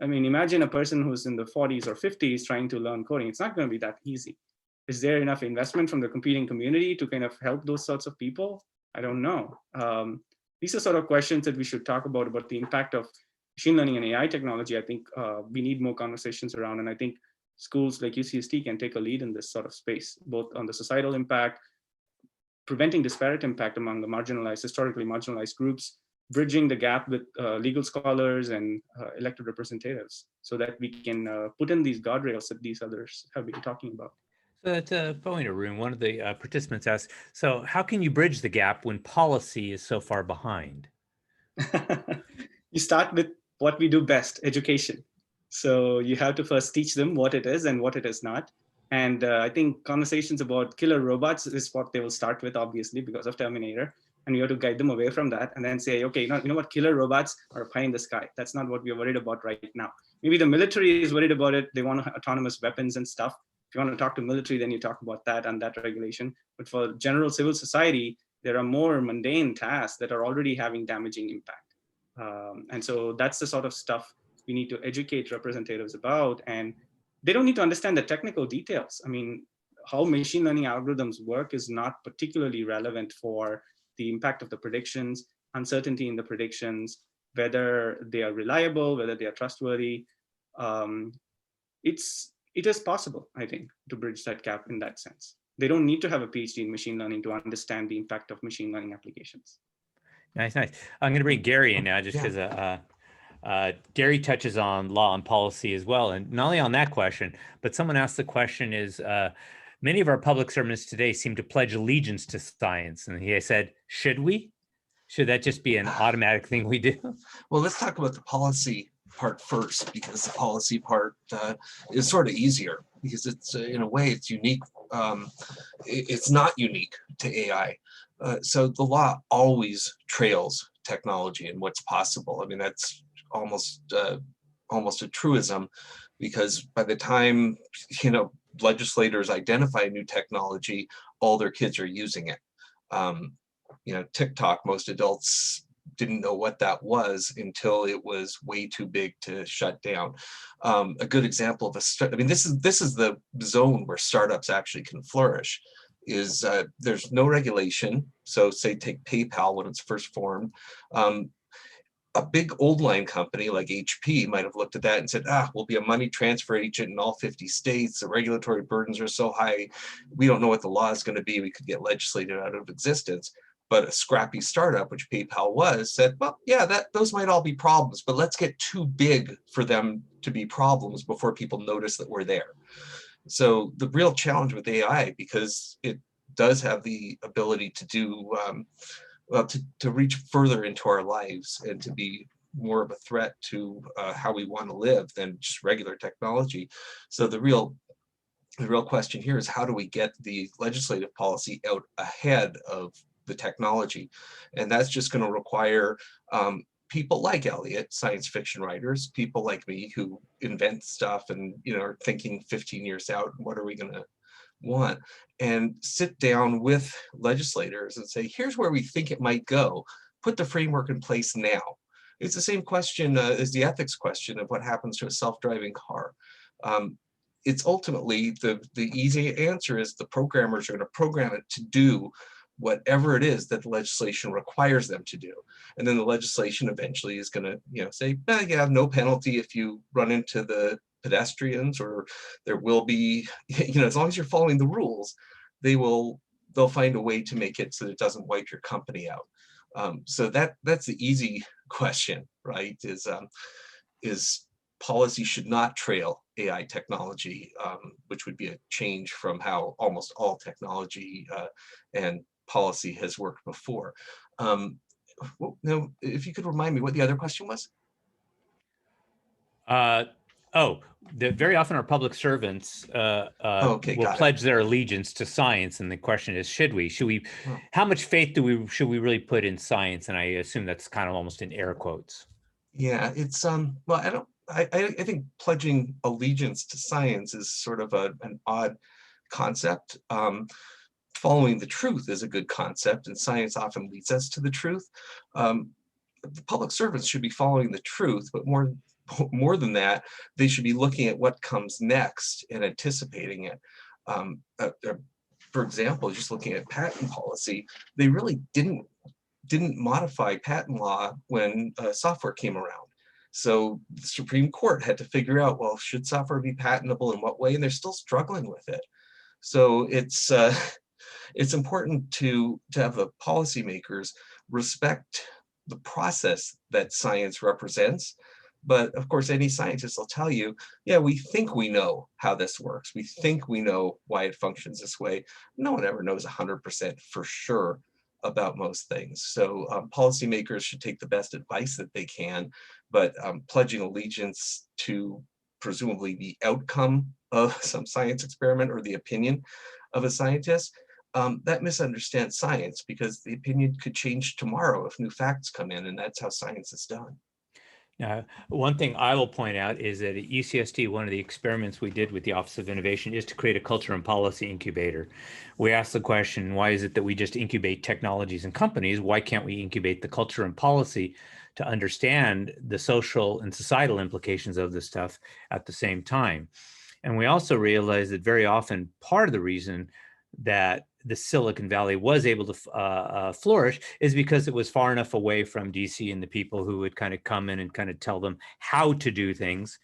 [SPEAKER 9] I mean, imagine a person who's in the 40s or 50s trying to learn coding. It's not going to be that easy. Is there enough investment from the computing community to kind of help those sorts of people? I don't know. These are sort of questions that we should talk about the impact of machine learning and AI technology. I think we need more conversations around, and I think schools like UCST can take a lead in this sort of space, both on the societal impact, preventing disparate impact among the marginalized, historically marginalized groups, bridging the gap with legal scholars and elected representatives so that we can put in these guardrails that these others have been talking about.
[SPEAKER 1] So that's a point, Arun. One of the participants asked, so how can you bridge the gap when policy is so far behind?
[SPEAKER 9] You start with what we do best, education. So you have to first teach them what it is and what it is not. And I think conversations about killer robots is what they will start with, obviously, because of Terminator. And you have to guide them away from that and then say, okay, you know what, killer robots are pie in the sky. That's not what we're worried about right now. Maybe the military is worried about it. They want autonomous weapons and stuff. If you want to talk to military, then you talk about that and that regulation. But for general civil society, there are more mundane tasks that are already having damaging impact. And so that's the sort of stuff we need to educate representatives about. And they don't need to understand the technical details. I mean, how machine learning algorithms work is not particularly relevant for the impact of the predictions, uncertainty in the predictions, whether they are reliable, whether they are trustworthy. It is possible, I think, to bridge that gap in that sense. They don't need to have a PhD in machine learning to understand the impact of machine learning applications.
[SPEAKER 1] Nice, nice. I'm going to bring Gary in now just because Gary touches on law and policy as well. And not only on that question, but someone asked the question is, many of our public servants today seem to pledge allegiance to science. And he said, should we? Should that just be an automatic thing we do?
[SPEAKER 10] Well, let's talk about the policy part first, because the policy part is sort of easier because it's in a way it's unique. It's not unique to AI. So the law always trails technology and what's possible. I mean, that's almost a truism, because by the time legislators identify a new technology, all their kids are using it. TikTok, most adults didn't know what that was until it was way too big to shut down. A good example of this is the zone where startups actually can flourish. Is there's no regulation. So say take PayPal when it's first formed. A big old line company like HP might have looked at that and said, we'll be a money transfer agent in all 50 states. The regulatory burdens are so high. We don't know what the law is going to be. We could get legislated out of existence. But a scrappy startup, which PayPal was, said, well, yeah, those might all be problems, but let's get too big for them to be problems before people notice that we're there. So the real challenge with AI, because it does have the ability to do, to reach further into our lives and to be more of a threat to how we want to live than just regular technology. So the real question here is, how do we get the legislative policy out ahead of the technology? And that's just going to require people like Eliot, science fiction writers, people like me who invent stuff and are thinking 15 years out, what are we going to want, and sit down with legislators and say, here's where we think it might go. Put the framework in place now. It's the same question as the ethics question of what happens to a self-driving car. It's ultimately the easy answer is the programmers are going to program it to do whatever it is that the legislation requires them to do. And then the legislation eventually is going to say, yeah, no penalty if you run into the pedestrians, or there will be, as long as you're following the rules, they'll find a way to make it so that it doesn't wipe your company out. So that's the easy question, right? Is policy should not trail AI technology, which would be a change from how almost all technology and policy has worked before. Now, if you could remind me what the other question was.
[SPEAKER 1] Very often our public servants will pledge their allegiance to science, and the question is, should we? How much faith should we really put in science? And I assume that's kind of almost in air quotes.
[SPEAKER 10] Yeah, it's well, I think pledging allegiance to science is sort of an odd concept. Following the truth is a good concept, and science often leads us to the truth. The public servants should be following the truth, but more than that, they should be looking at what comes next and anticipating it. For example, just looking at patent policy, they really didn't modify patent law when software came around. So the Supreme Court had to figure out, well, should software be patentable in what way? And they're still struggling with it. So it's important to have the policymakers respect the process that science represents. But of course, any scientist will tell you, yeah, we think we know how this works. We think we know why it functions this way. No one ever knows 100% for sure about most things. So policymakers should take the best advice that they can, but pledging allegiance to presumably the outcome of some science experiment or the opinion of a scientist, that misunderstands science, because the opinion could change tomorrow if new facts come in, and that's how science is done.
[SPEAKER 1] Now, one thing I will point out is that at UCSD, one of the experiments we did with the Office of Innovation is to create a culture and policy incubator. We asked the question, why is it that we just incubate technologies and companies? Why can't we incubate the culture and policy to understand the social and societal implications of this stuff at the same time? And we also realized that very often part of the reason that the Silicon Valley was able to flourish is because it was far enough away from DC and the people who would kind of come in and kind of tell them how to do things.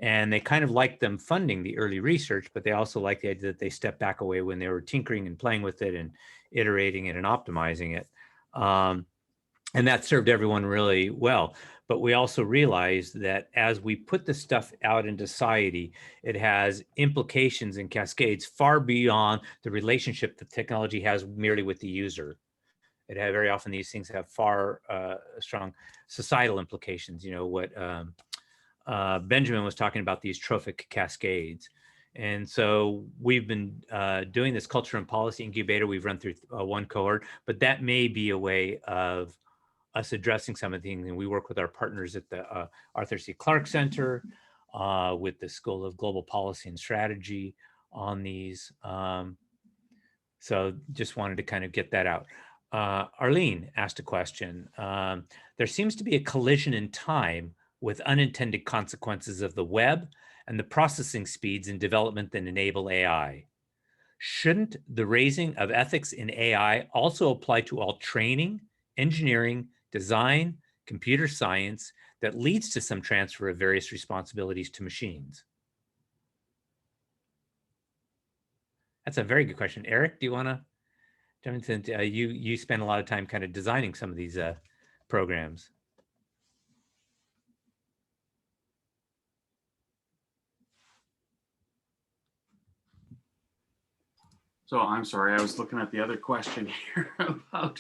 [SPEAKER 1] And they kind of liked them funding the early research, but they also liked the idea that they stepped back away when they were tinkering and playing with it and iterating it and optimizing it. And that served everyone really well. But we also realized that as we put this stuff out into society, it has implications and cascades far beyond the relationship that technology has merely with the user. It had very often these things have far strong societal implications. You know, what Benjamin was talking about, these trophic cascades. And so we've been doing this culture and policy incubator. We've run through one cohort, but that may be a way of us addressing some of the things. And we work with our partners at the Arthur C. Clarke Center, with the School of Global Policy and Strategy on these. So just wanted to kind of get that out. Arlene asked a question. There seems to be a collision in time with unintended consequences of the web and the processing speeds in development that enable AI. Shouldn't the raising of ethics in AI also apply to all training, engineering, design, computer science that leads to some transfer of various responsibilities to machines? That's a very good question. Eric, do you want to jump into, you spend a lot of time kind of designing some of these programs.
[SPEAKER 4] So I'm sorry, I was looking at the other question here about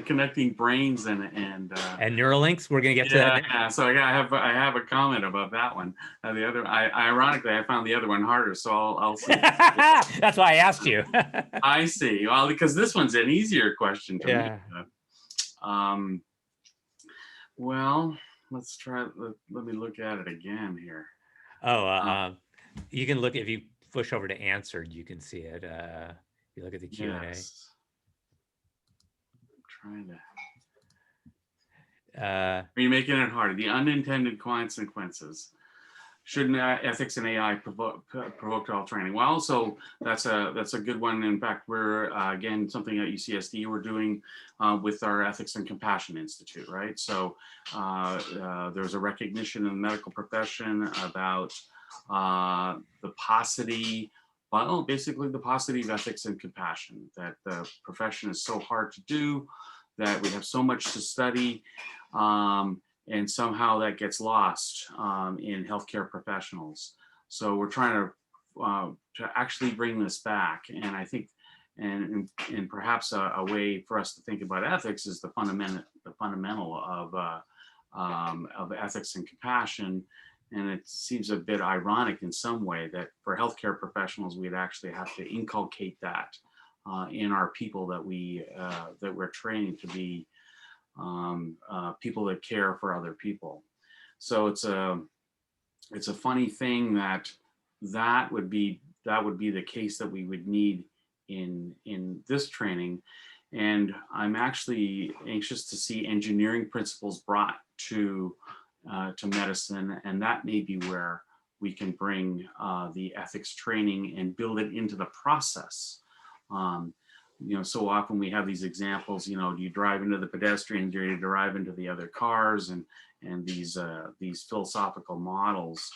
[SPEAKER 4] connecting brains and
[SPEAKER 1] neural links. We're going to get to that.
[SPEAKER 4] Yeah, so I have a comment about that one. The other, ironically, I found the other one harder, so I'll see.
[SPEAKER 1] That's why I asked you.
[SPEAKER 4] I see. Well, because this one's an easier question to me. Well, let's try. Let me look at it again here.
[SPEAKER 1] You can look, if you push over to answered, you can see it. You look at the Q&A.
[SPEAKER 4] Yes. I'm trying to. Are you making it harder? The unintended consequences. Shouldn't ethics in AI provoke all training? Well, so that's a good one. In fact, we're again, something at UCSD we're doing with our Ethics and Compassion Institute, right? So there's a recognition in the medical profession about the paucity, well, basically the paucity of ethics and compassion, that the profession is so hard to do, that we have so much to study, and somehow that gets lost in healthcare professionals. So we're trying to actually bring this back. And I think, and perhaps a way for us to think about ethics is the fundamental of ethics and compassion. And it seems a bit ironic in some way that for healthcare professionals, we'd actually have to inculcate that in our people that we're training to be people that care for other people. So it's a funny thing that would be the case that we would need in this training. And I'm actually anxious to see engineering principles brought to medicine, and that may be where we can bring the ethics training and build it into the process. You know, so often we have these examples, you know, do you drive into the pedestrians, do you drive into the other cars, and these philosophical models.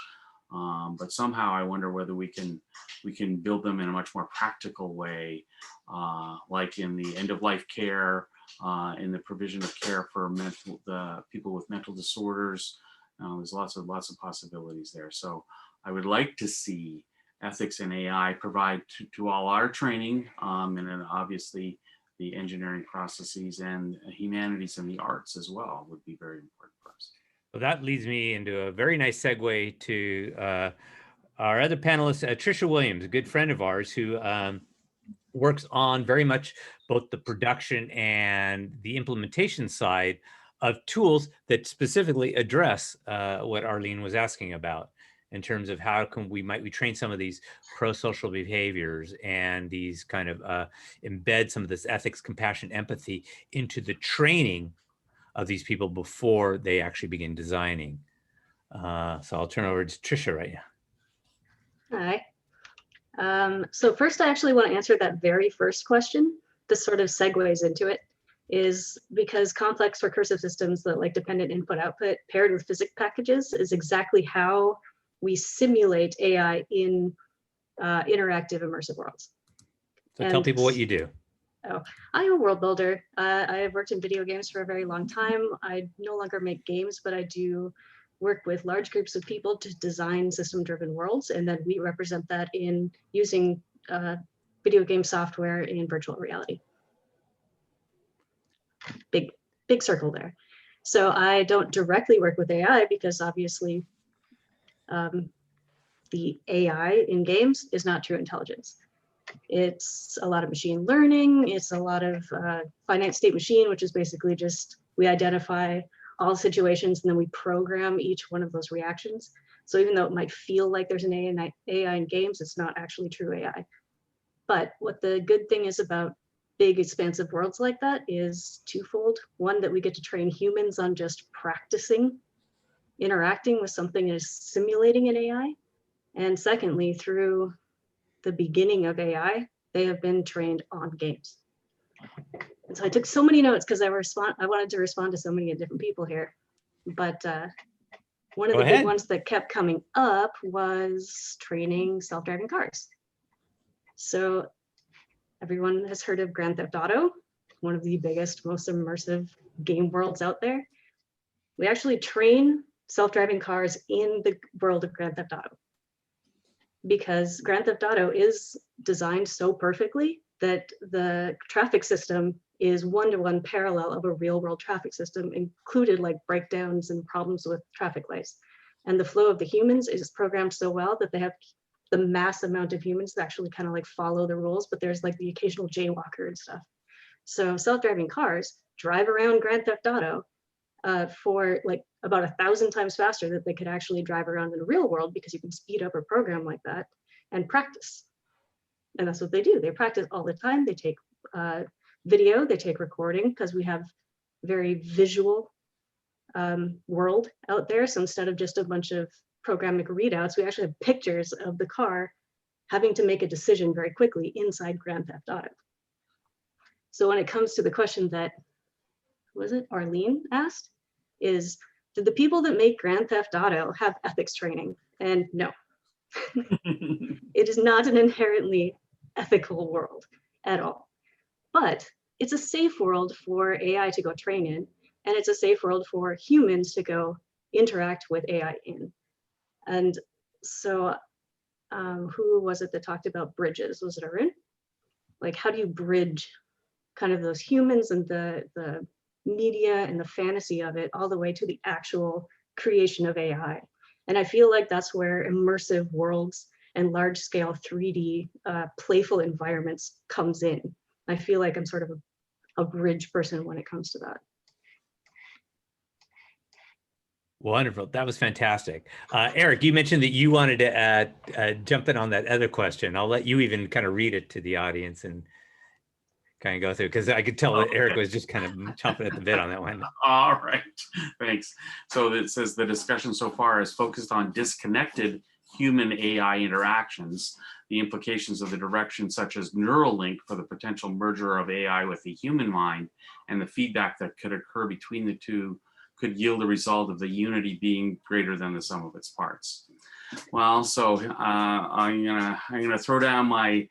[SPEAKER 4] But somehow I wonder whether we can build them in a much more practical way, like in the end-of-life care in the provision of care for people with mental disorders. There's lots of possibilities there. So I would like to see ethics and AI provide to all our training, and then obviously the engineering processes and humanities and the arts as well would be very important for us.
[SPEAKER 1] Well, that leads me into a very nice segue to our other panelist, Trisha Williams, a good friend of ours who works on very much both the production and the implementation side of tools that specifically address what Arlene was asking about, in terms of how can we train some of these pro-social behaviors and these kind of embed some of this ethics, compassion, empathy into the training of these people before they actually begin designing. So I'll turn over to Trisha right now.
[SPEAKER 11] Hi. So first, I actually want to answer that very first question. This sort of segues into it, is because complex recursive systems that like dependent input-output paired with physics packages is exactly how we simulate AI in interactive immersive worlds.
[SPEAKER 1] So tell people what you do.
[SPEAKER 11] Oh, I'm a world builder. I have worked in video games for a very long time. I no longer make games, but I do work with large groups of people to design system-driven worlds, and then we represent that in using video game software in virtual reality. Big circle there. So I don't directly work with AI because obviously the AI in games is not true intelligence. It's a lot of machine learning. It's a lot of finite state machine, which is basically just we identify all situations and then we program each one of those reactions. So even though it might feel like there's an AI in games, it's not actually true AI. But what the good thing is about big expansive worlds like that is twofold. One, that we get to train humans on just practicing interacting with something that is simulating an AI. And secondly, through the beginning of AI, they have been trained on games. And so I took so many notes because I wanted to respond to so many different people here. But one of the big ones that kept coming up was training self-driving cars. So everyone has heard of Grand Theft Auto, one of the biggest, most immersive game worlds out there. We actually train self-driving cars in the world of Grand Theft Auto, because Grand Theft Auto is designed so perfectly that the traffic system is one-to-one parallel of a real-world traffic system, included like breakdowns and problems with traffic lights. And the flow of the humans is programmed so well that they have the mass amount of humans that actually kind of like follow the rules, but there's like the occasional jaywalker and stuff. So self-driving cars drive around Grand Theft Auto for like about 1,000 times faster than they could actually drive around in the real world, because you can speed up a program like that and practice. And that's what they do. They practice all the time. They take video, they take recording, because we have very visual world out there. So instead of just a bunch of programmatic readouts, we actually have pictures of the car having to make a decision very quickly inside Grand Theft Auto. So when it comes to the question that, was it Arlene asked, is did the people that make Grand Theft Auto have ethics training? And no, it is not an inherently ethical world at all. But it's a safe world for AI to go train in, and it's a safe world for humans to go interact with AI in. And so who was it that talked about bridges? Was it Arun? Like, how do you bridge kind of those humans and the media and the fantasy of it all the way to the actual creation of AI? And I feel like that's where immersive worlds and large scale 3D playful environments comes in. I feel like I'm sort of a bridge person when it comes to that.
[SPEAKER 1] Wonderful. That was fantastic. Eric, you mentioned that you wanted to jump in on that other question. I'll let you even kind of read it to the audience and kind of go through, because I could tell that Eric was just kind of chomping at the bit on that one.
[SPEAKER 4] All right, thanks. So it says the discussion so far is focused on disconnected human AI interactions, the implications of the direction such as Neuralink for the potential merger of AI with the human mind, and the feedback that could occur between the two could yield a result of the unity being greater than the sum of its parts. Well, so I'm gonna throw down my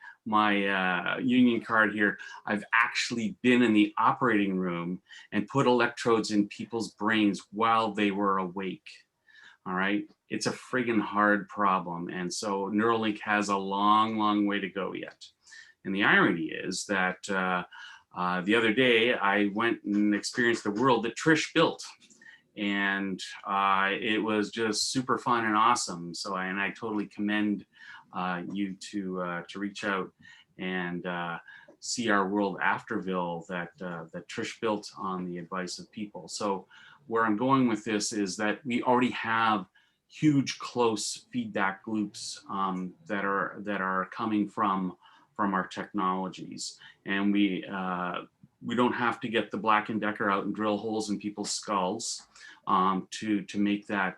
[SPEAKER 4] union card here. I've actually been in the operating room and put electrodes in people's brains while they were awake. All right, it's a friggin' hard problem, and so Neuralink has a long, long way to go yet. And the irony is that the other day I went and experienced the world that Trish built. And it was just super fun and awesome. So, and I totally commend you to reach out and see our world afterville that Trish built on the advice of people. So, where I'm going with this is that we already have huge close feedback loops that are coming from our technologies, and we don't have to get the Black & Decker out and drill holes in people's skulls to make that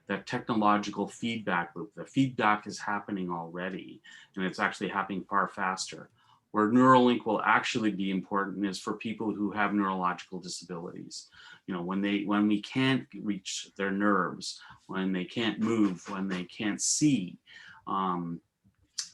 [SPEAKER 4] that technological feedback loop. The feedback is happening already, and it's actually happening far faster. Where Neuralink will actually be important is for people who have neurological disabilities. You know, when we can't reach their nerves, when they can't move, when they can't see, and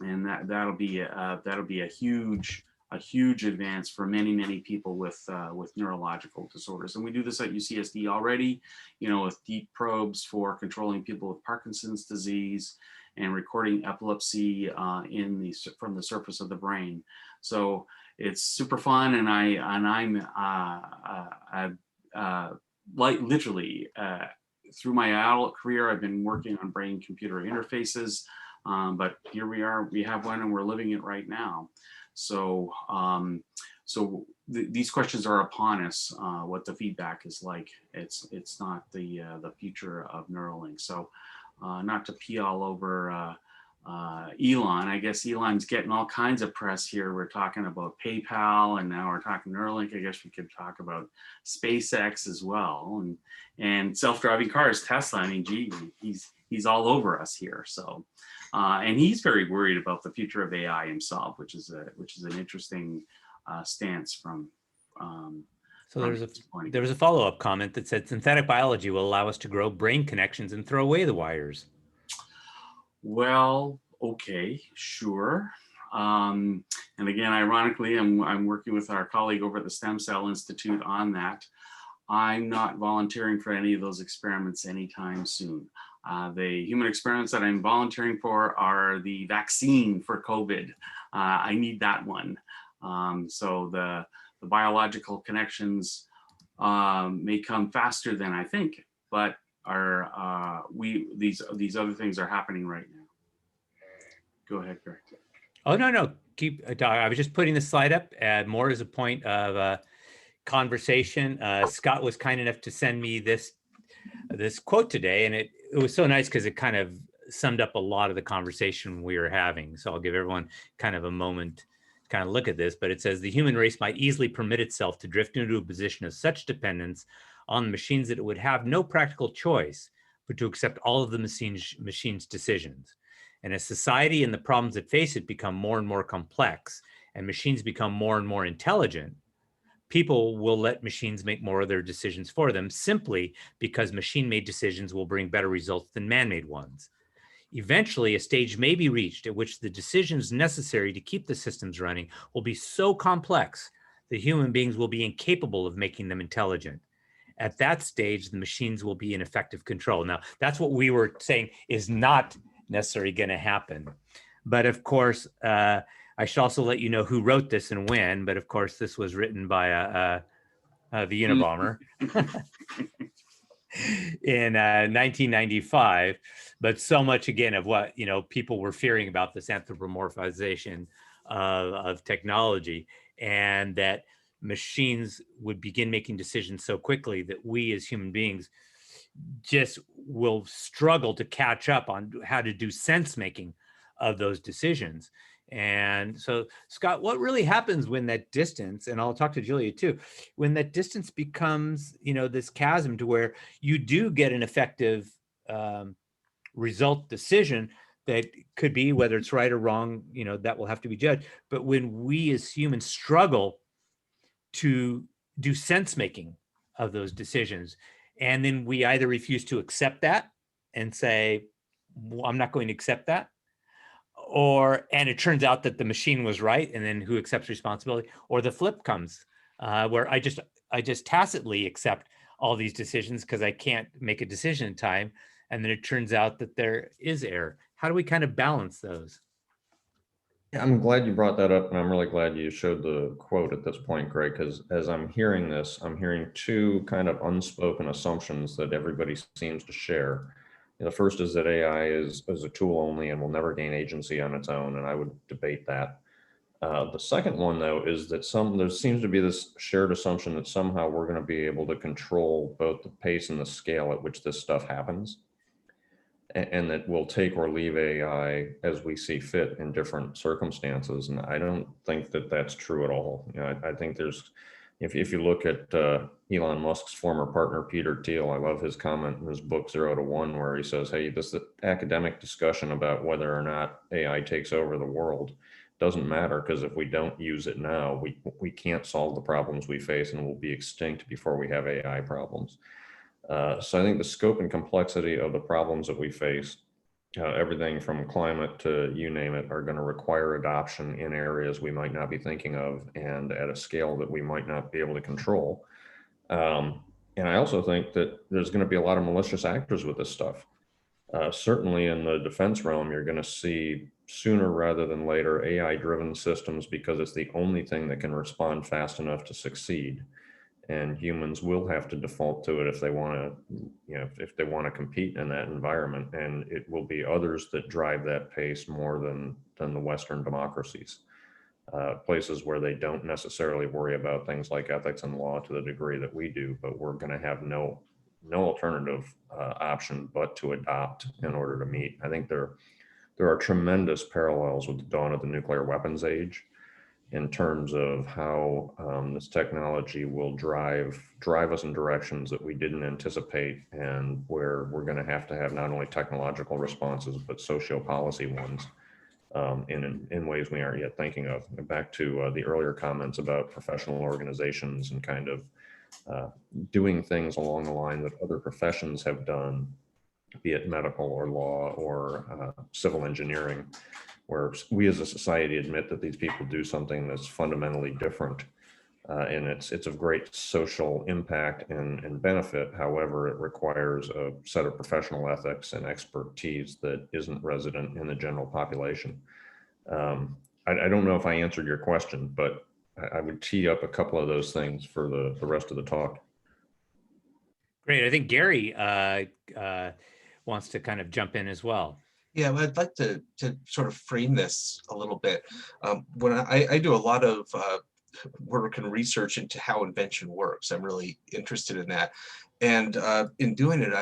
[SPEAKER 4] that'll be a huge advance for many people with neurological disorders. And we do this at UCSD already, you know, with deep probes for controlling people with Parkinson's disease and recording epilepsy from the surface of the brain. So it's super fun, and I'm like literally through my adult career, I've been working on brain-computer interfaces, but here we are, we have one, and we're living it right now. So, these questions are upon us. What the feedback is like. It's not the future of Neuralink. So, not to pee all over Elon. I guess Elon's getting all kinds of press here. We're talking about PayPal, and now we're talking Neuralink. I guess we could talk about SpaceX as well, and self-driving cars, Tesla. I mean, gee, he's all over us here. So, and he's very worried about the future of AI himself, which is an interesting stance from.
[SPEAKER 1] So there was a follow-up comment that said synthetic biology will allow us to grow brain connections and throw away the wires.
[SPEAKER 4] Well, okay, sure. And again, ironically, I'm working with our colleague over at the Stem Cell Institute on that. I'm not volunteering for any of those experiments anytime soon. The human experiments that I'm volunteering for are the vaccine for COVID. I need that one. So the biological connections may come faster than I think, but these other things are happening right now. Go ahead, Greg.
[SPEAKER 1] Oh, no, keep. I was just putting the slide up more as a point of conversation. Scott was kind enough to send me this quote today, and it was so nice because it kind of summed up a lot of the conversation we were having. So I'll give everyone kind of a moment to kind of look at this, but it says the human race might easily permit itself to drift into a position of such dependence on the machines that it would have no practical choice but to accept all of the machine's decisions. And as society and the problems that face it become more and more complex and machines become more and more intelligent, people will let machines make more of their decisions for them simply because machine-made decisions will bring better results than man-made ones. Eventually, a stage may be reached at which the decisions necessary to keep the systems running will be so complex that human beings will be incapable of making them intelligent. At that stage, the machines will be in effective control. Now, that's what we were saying is not necessarily going to happen. But of course, I should also let you know who wrote this and when, but of course, this was written by the Unabomber in 1995. But so much, again, of what people were fearing about this anthropomorphization of technology, and that machines would begin making decisions so quickly that we as human beings just will struggle to catch up on how to do sense making of those decisions. And so, Scott, what really happens when that distance, and I'll talk to Julia too, when that distance becomes, this chasm to where you do get an effective result decision that could be, whether it's right or wrong, that will have to be judged. But when we as humans struggle to do sense making of those decisions, and then we either refuse to accept that and say, I'm not going to accept that. And it turns out that the machine was right, and then who accepts responsibility? Or the flip comes, where I just tacitly accept all these decisions because I can't make a decision in time, and then it turns out that there is error. How do we kind of balance those?
[SPEAKER 6] Yeah, I'm glad you brought that up, and I'm really glad you showed the quote at this point, Greg, because as I'm hearing this, I'm hearing two kind of unspoken assumptions that everybody seems to share. The first is that AI is a tool only and will never gain agency on its own, and I would debate that. The second one, though, is that there seems to be this shared assumption that somehow we're going to be able to control both the pace and the scale at which this stuff happens, and that we'll take or leave AI as we see fit in different circumstances. And I don't think that that's true at all. I think there's, if you look at Elon Musk's former partner, Peter Thiel, I love his comment in his book, 0 to 1, where he says, hey, this academic discussion about whether or not AI takes over the world doesn't matter, because if we don't use it now, we can't solve the problems we face, and we'll be extinct before we have AI problems. So I think the scope and complexity of the problems that we face, everything from climate to you name it, are going to require adoption in areas we might not be thinking of and at a scale that we might not be able to control. And I also think that there's going to be a lot of malicious actors with this stuff. Certainly in the defense realm, you're going to see sooner rather than later AI-driven systems, because it's the only thing that can respond fast enough to succeed. And humans will have to default to it if they want to, if they want to compete in that environment. And it will be others that drive that pace more than the Western democracies, places where they don't necessarily worry about things like ethics and law to the degree that we do. But we're going to have no alternative option but to adopt in order to meet. I think there are tremendous parallels with the dawn of the nuclear weapons age, in terms of how this technology will drive us in directions that we didn't anticipate, and where we're going to have not only technological responses, but socio-policy ones in ways we aren't yet thinking of. Back to the earlier comments about professional organizations and kind of doing things along the line that other professions have done, be it medical or law or civil engineering, where we as a society admit that these people do something that's fundamentally different, and it's of great social impact and benefit. However, it requires a set of professional ethics and expertise that isn't resident in the general population. I don't know if I answered your question, but I would tee up a couple of those things for the rest of the talk.
[SPEAKER 1] Great. I think Gary wants to kind of jump in as well.
[SPEAKER 10] Yeah, well, I'd like to sort of frame this a little bit. When I do a lot of work and research into how invention works, I'm really interested in that. And in doing it,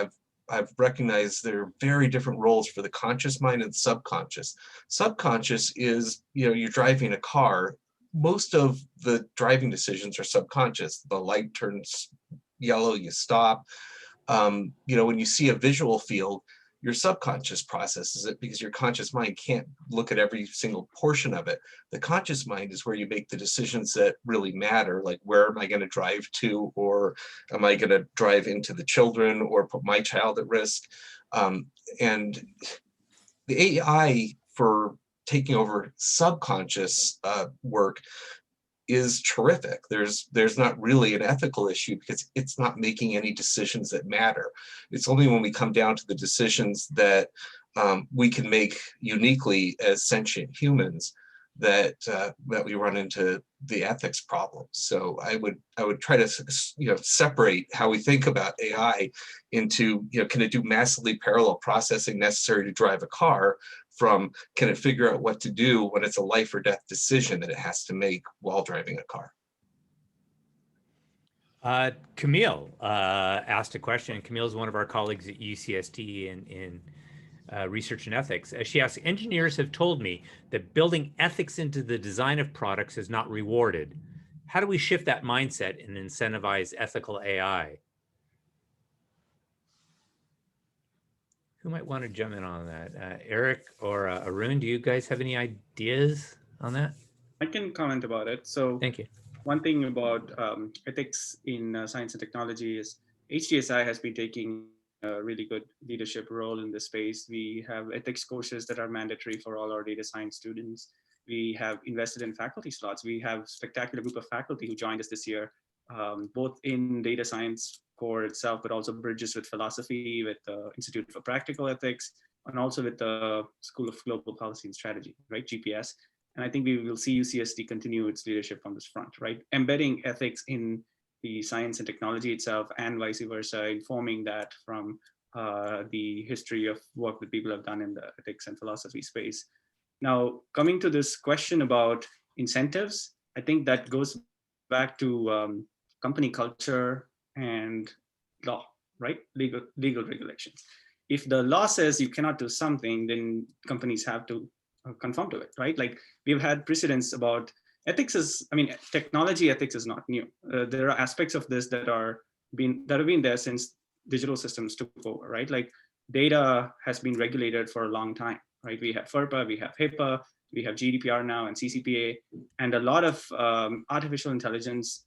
[SPEAKER 10] I've recognized there are very different roles for the conscious mind and subconscious. Subconscious is, you're driving a car. Most of the driving decisions are subconscious. The light turns yellow, you stop. When you see a visual field, your subconscious processes it, because your conscious mind can't look at every single portion of it. The conscious mind is where you make the decisions that really matter, like where am I going to drive to, or am I going to drive into the children or put my child at risk? And the AI for taking over subconscious work is terrific. There's not really an ethical issue, because it's not making any decisions that matter. It's only when we come down to the decisions that we can make uniquely as sentient humans that we run into the ethics problems. So I would try to separate how we think about AI into, can it do massively parallel processing necessary to drive a car, from can it figure out what to do when it's a life or death decision that it has to make while driving a car.
[SPEAKER 1] Camille asked a question. Camille is one of our colleagues at UCSD in research and ethics. She asks, engineers have told me that building ethics into the design of products is not rewarded. How do we shift that mindset and incentivize ethical AI? Who might want to jump in on that? Eric or Arun, do you guys have any ideas on that?
[SPEAKER 9] I can comment about it. So
[SPEAKER 1] thank you.
[SPEAKER 9] One thing about ethics in science and technology is HTSI has been taking a really good leadership role in this space. We have ethics courses that are mandatory for all our data science students. We have invested in faculty slots. We have a spectacular group of faculty who joined us this year, both in data science core itself, but also bridges with philosophy, with the Institute for Practical Ethics, and also with the School of Global Policy and Strategy, right, GPS. And I think we will see UCSD continue its leadership on this front, right? Embedding ethics in the science and technology itself, and vice versa, informing that from the history of work that people have done in the ethics and philosophy space. Now, coming to this question about incentives, I think that goes back to company culture and law, right? Legal regulations. If the law says you cannot do something, then companies have to conform to it, right? Like we've had precedents about ethics technology ethics is not new. There are aspects of this that have been there since digital systems took over, right? Like data has been regulated for a long time, right? We have FERPA, we have HIPAA, we have GDPR now and CCPA, and a lot of artificial intelligence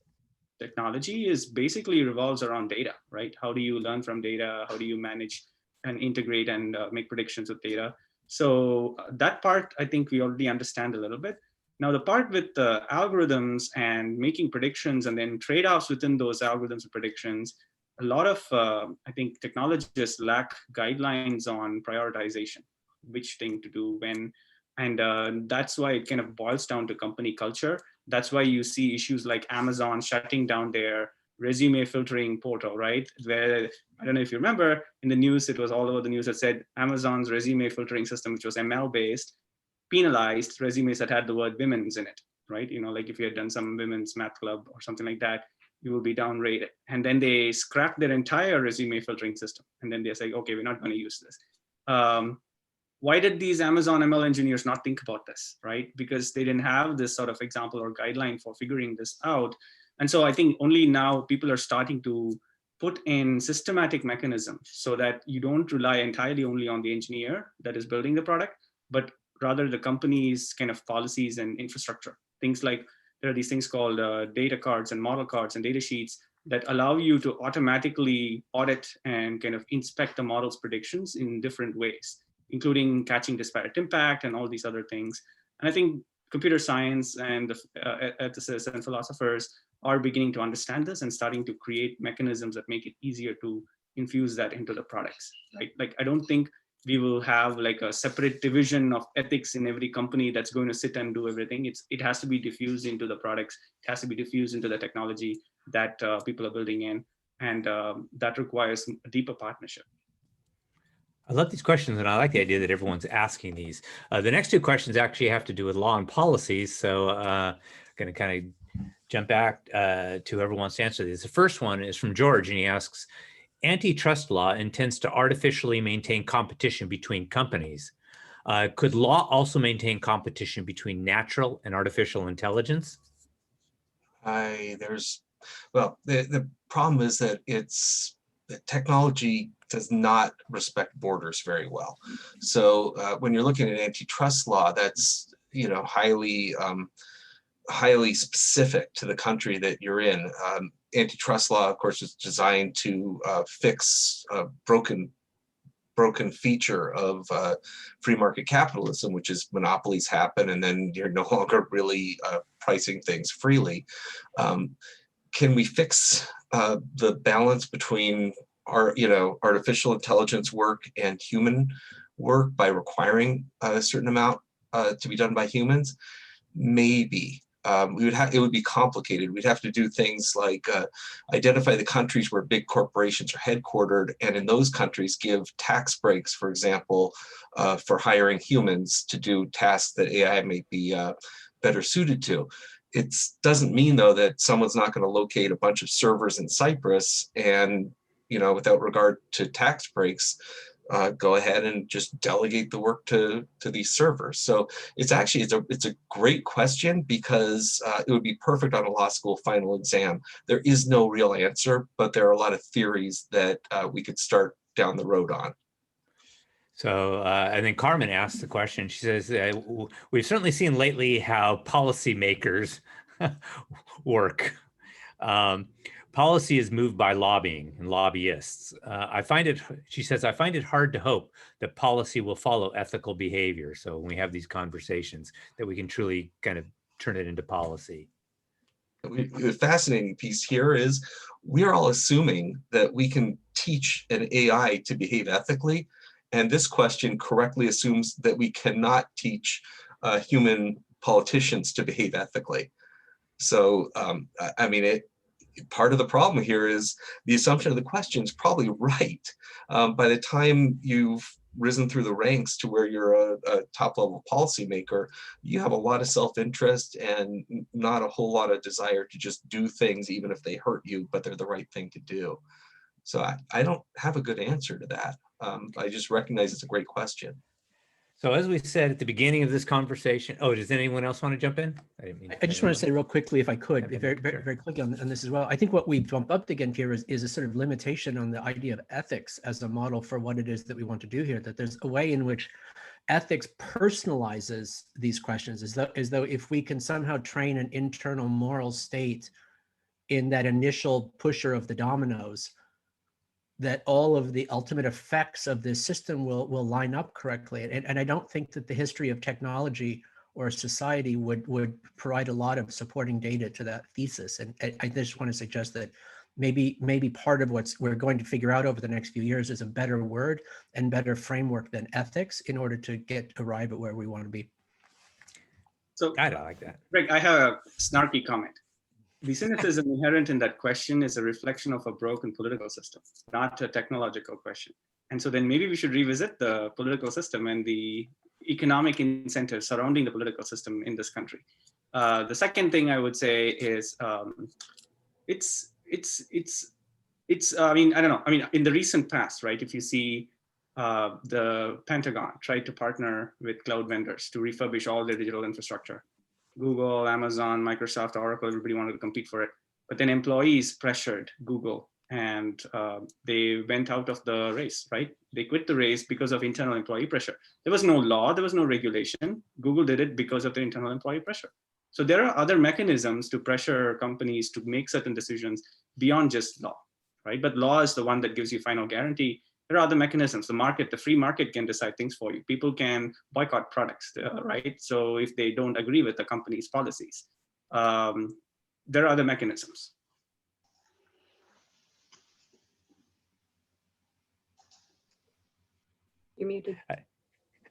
[SPEAKER 9] technology basically revolves around data, right? How do you learn from data? How do you manage and integrate and make predictions with data? So that part, I think we already understand a little bit. Now the part with the algorithms and making predictions and then trade-offs within those algorithms and predictions, a lot of, I think, technologists lack guidelines on prioritization, which thing to do when, and that's why it kind of boils down to company culture. That's why you see issues like Amazon shutting down their resume filtering portal, right? Where, I don't know if you remember, in the news, it was all over the news that said Amazon's resume filtering system, which was ML based, penalized resumes that had the word women's in it, right? You know, like if you had done some women's math club or something like that, you will be downrated. And then they scrapped their entire resume filtering system. And then they say, okay, we're not going to use this. Why did these Amazon ML engineers not think about this, right? Because they didn't have this sort of example or guideline for figuring this out. And so I think only now people are starting to put in systematic mechanisms so that you don't rely entirely only on the engineer that is building the product, but rather the company's kind of policies and infrastructure. Things like there are these things called data cards and model cards and data sheets that allow you to automatically audit and kind of inspect the model's predictions in different ways, including catching disparate impact and all these other things. And I think computer science and the ethicists and philosophers are beginning to understand this and starting to create mechanisms that make it easier to infuse that into the products. Like I don't think we will have like a separate division of ethics in every company that's going to sit and do everything. It has to be diffused into the products. It has to be diffused into the technology that people are building in. And that requires a deeper partnership.
[SPEAKER 1] I love these questions, and I like the idea that everyone's asking these. The next two questions actually have to do with law and policies. So I'm going to kind of jump back to whoever wants to answer these. The first one is from George, and he asks, antitrust law intends to artificially maintain competition between companies. Could law also maintain competition between natural and artificial intelligence?
[SPEAKER 10] Well, the problem is that technology does not respect borders very well. So when you're looking at antitrust law, that's highly specific to the country that you're in. Antitrust law, of course, is designed to fix a broken feature of free market capitalism, which is monopolies happen and then you're no longer really pricing things freely. Can we fix the balance between artificial intelligence work and human work by requiring a certain amount to be done by humans? Maybe. It would be complicated. We'd have to do things like identify the countries where big corporations are headquartered, and in those countries give tax breaks, for example, for hiring humans to do tasks that AI may be better suited to. It doesn't mean, though, that someone's not going to locate a bunch of servers in Cyprus and, without regard to tax breaks, go ahead and just delegate the work to these servers. So it's a great question, because it would be perfect on a law school final exam. There is no real answer, but there are a lot of theories that we could start down the road on.
[SPEAKER 1] So, and then Carmen asked the question. She says, we've certainly seen lately how policymakers work. policy is moved by lobbying and lobbyists. She says, I find it hard to hope that policy will follow ethical behavior. So when we have these conversations, that we can truly kind of turn it into policy.
[SPEAKER 10] The fascinating piece here is we're all assuming that we can teach an AI to behave ethically. And this question correctly assumes that we cannot teach human politicians to behave ethically. So, I mean, part of the problem here is the assumption of the question is probably right. By the time you've risen through the ranks to where you're a top level policymaker, you have a lot of self-interest and not a whole lot of desire to just do things even if they hurt you, but they're the right thing to do. So I don't have a good answer to that. I just recognize it's a great question.
[SPEAKER 1] So as we said at the beginning of this conversation, oh, does anyone else want to jump in?
[SPEAKER 8] I just want to say real quickly, if I could, very quickly on this as well. I think what we bump up again here is a sort of limitation on the idea of ethics as a model for what it is that we want to do here, that there's a way in which ethics personalizes these questions, as though if we can somehow train an internal moral state in that initial pusher of the dominoes, that all of the ultimate effects of this system will line up correctly. And I don't think that the history of technology or society would provide a lot of supporting data to that thesis. And I just want to suggest that maybe part of what we're going to figure out over the next few years is a better word and better framework than ethics in order to arrive at where we want to be.
[SPEAKER 9] So
[SPEAKER 1] I don't like that.
[SPEAKER 9] Greg, I have a snarky comment. The cynicism inherent in that question is a reflection of a broken political system, not a technological question. And so then maybe we should revisit the political system and the economic incentives surrounding the political system in this country. The second thing I would say is it's I mean, I don't know. I mean, in the recent past, right, if you see the Pentagon tried to partner with cloud vendors to refurbish all their digital infrastructure. Google, Amazon, Microsoft, Oracle, everybody wanted to compete for it. But then employees pressured Google and they went out of the race, right? They quit the race because of internal employee pressure. There was no law, there was no regulation. Google did it because of their internal employee pressure. So there are other mechanisms to pressure companies to make certain decisions beyond just law, right? But law is the one that gives you final guarantee. There are other mechanisms. The market, the free market can decide things for you. People can boycott products, right? So if they don't agree with the company's policies, there are other mechanisms.
[SPEAKER 11] You're muted.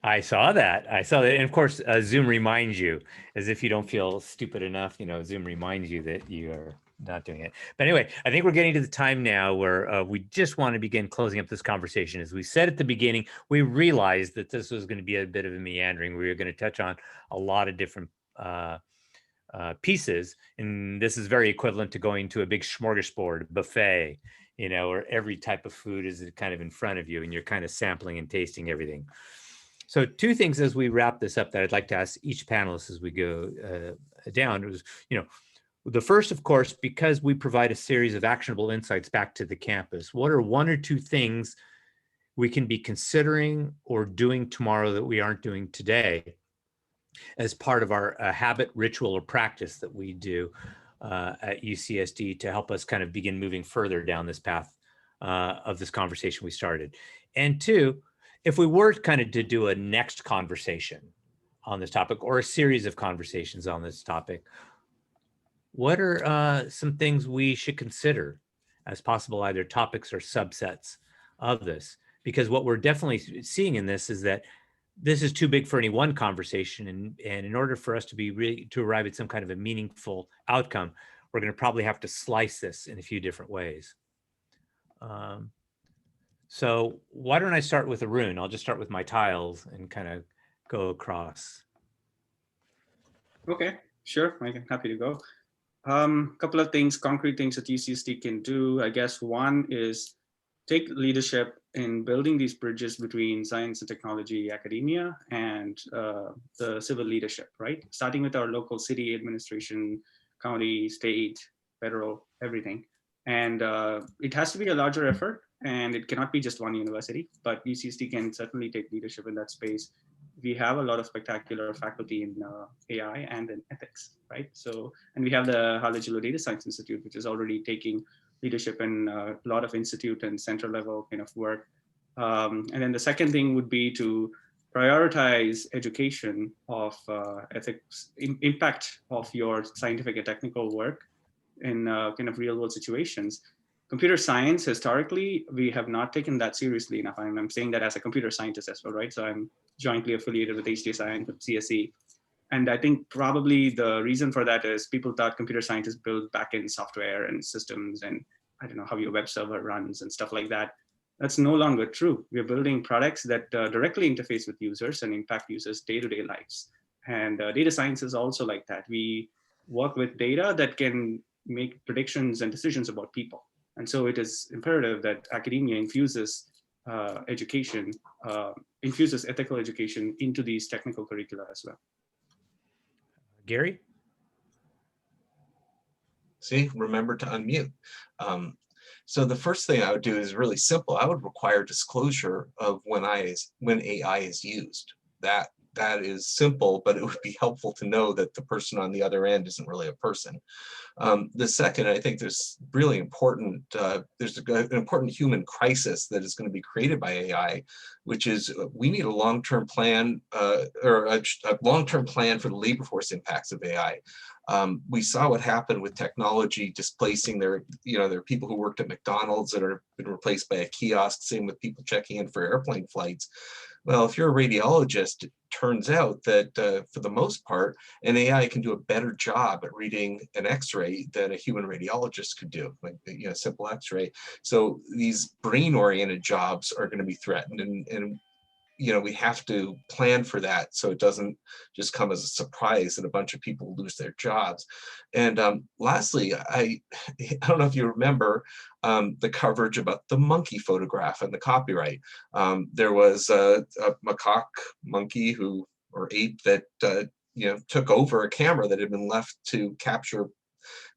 [SPEAKER 1] I saw that. And of course, Zoom reminds you, as if you don't feel stupid enough, Zoom reminds you that you are not doing it. But anyway, I think we're getting to the time now where we just want to begin closing up this conversation. As we said at the beginning, we realized that this was going to be a bit of a meandering. We were going to touch on a lot of different pieces. And this is very equivalent to going to a big smorgasbord buffet, where every type of food is kind of in front of you and you're kind of sampling and tasting everything. So two things as we wrap this up that I'd like to ask each panelist as we go down was, the first, of course, because we provide a series of actionable insights back to the campus, what are one or two things we can be considering or doing tomorrow that we aren't doing today as part of our habit, ritual, or practice that we do at UCSD to help us kind of begin moving further down this path of this conversation we started? And two, if we were kind of to do a next conversation on this topic or a series of conversations on this topic, what are some things we should consider as possible either topics or subsets of this? Because what we're definitely seeing in this is that this is too big for any one conversation. And in order for us to arrive at some kind of a meaningful outcome, we're going to probably have to slice this in a few different ways. So why don't I start with Arun? I'll just start with my tiles and kind of go across.
[SPEAKER 9] Okay, sure. I'm happy to go. Couple of things, concrete things that UCSD can do. I guess one is take leadership in building these bridges between science and technology, academia, and the civil leadership, right? Starting with our local city administration, county, state, federal, everything. And it has to be a larger effort, and it cannot be just one university, but UCSD can certainly take leadership in that space. We have a lot of spectacular faculty in AI and in ethics, right? So, and we have the Halıcıoğlu Data Science Institute, which is already taking leadership in a lot of institute and center level kind of work. And then the second thing would be to prioritize education of ethics, impact of your scientific and technical work in kind of real world situations. Computer science, historically, we have not taken that seriously enough. I'm saying that as a computer scientist as well, right? So I'm jointly affiliated with HDSI and with CSE. And I think probably the reason for that is people thought computer scientists build backend software and systems and I don't know how your web server runs and stuff like that. That's no longer true. We're building products that directly interface with users and impact users' day-to-day lives. And data science is also like that. We work with data that can make predictions and decisions about people. And so it is imperative that academia infuses education, infuses ethical education into these technical curricula as well.
[SPEAKER 1] Gary?
[SPEAKER 10] See, remember to unmute. So the first thing I would do is really simple. I would require disclosure of when AI is used. That is simple, but it would be helpful to know that the person on the other end isn't really a person. The second, I think there's really important, there's an important human crisis that is going to be created by AI, which is we need a long-term plan or a long-term plan for the labor force impacts of AI. We saw what happened with technology displacing there are people who worked at McDonald's that are been replaced by a kiosk, same with people checking in for airplane flights. Well, if you're a radiologist, it turns out that for the most part, an AI can do a better job at reading an X-ray than a human radiologist could do, like simple X-ray. So these brain-oriented jobs are going to be threatened, and we have to plan for that so it doesn't just come as a surprise that a bunch of people lose their jobs. And lastly, I don't know if you remember the coverage about the monkey photograph and the copyright. There was a macaque monkey or ape that took over a camera that had been left to capture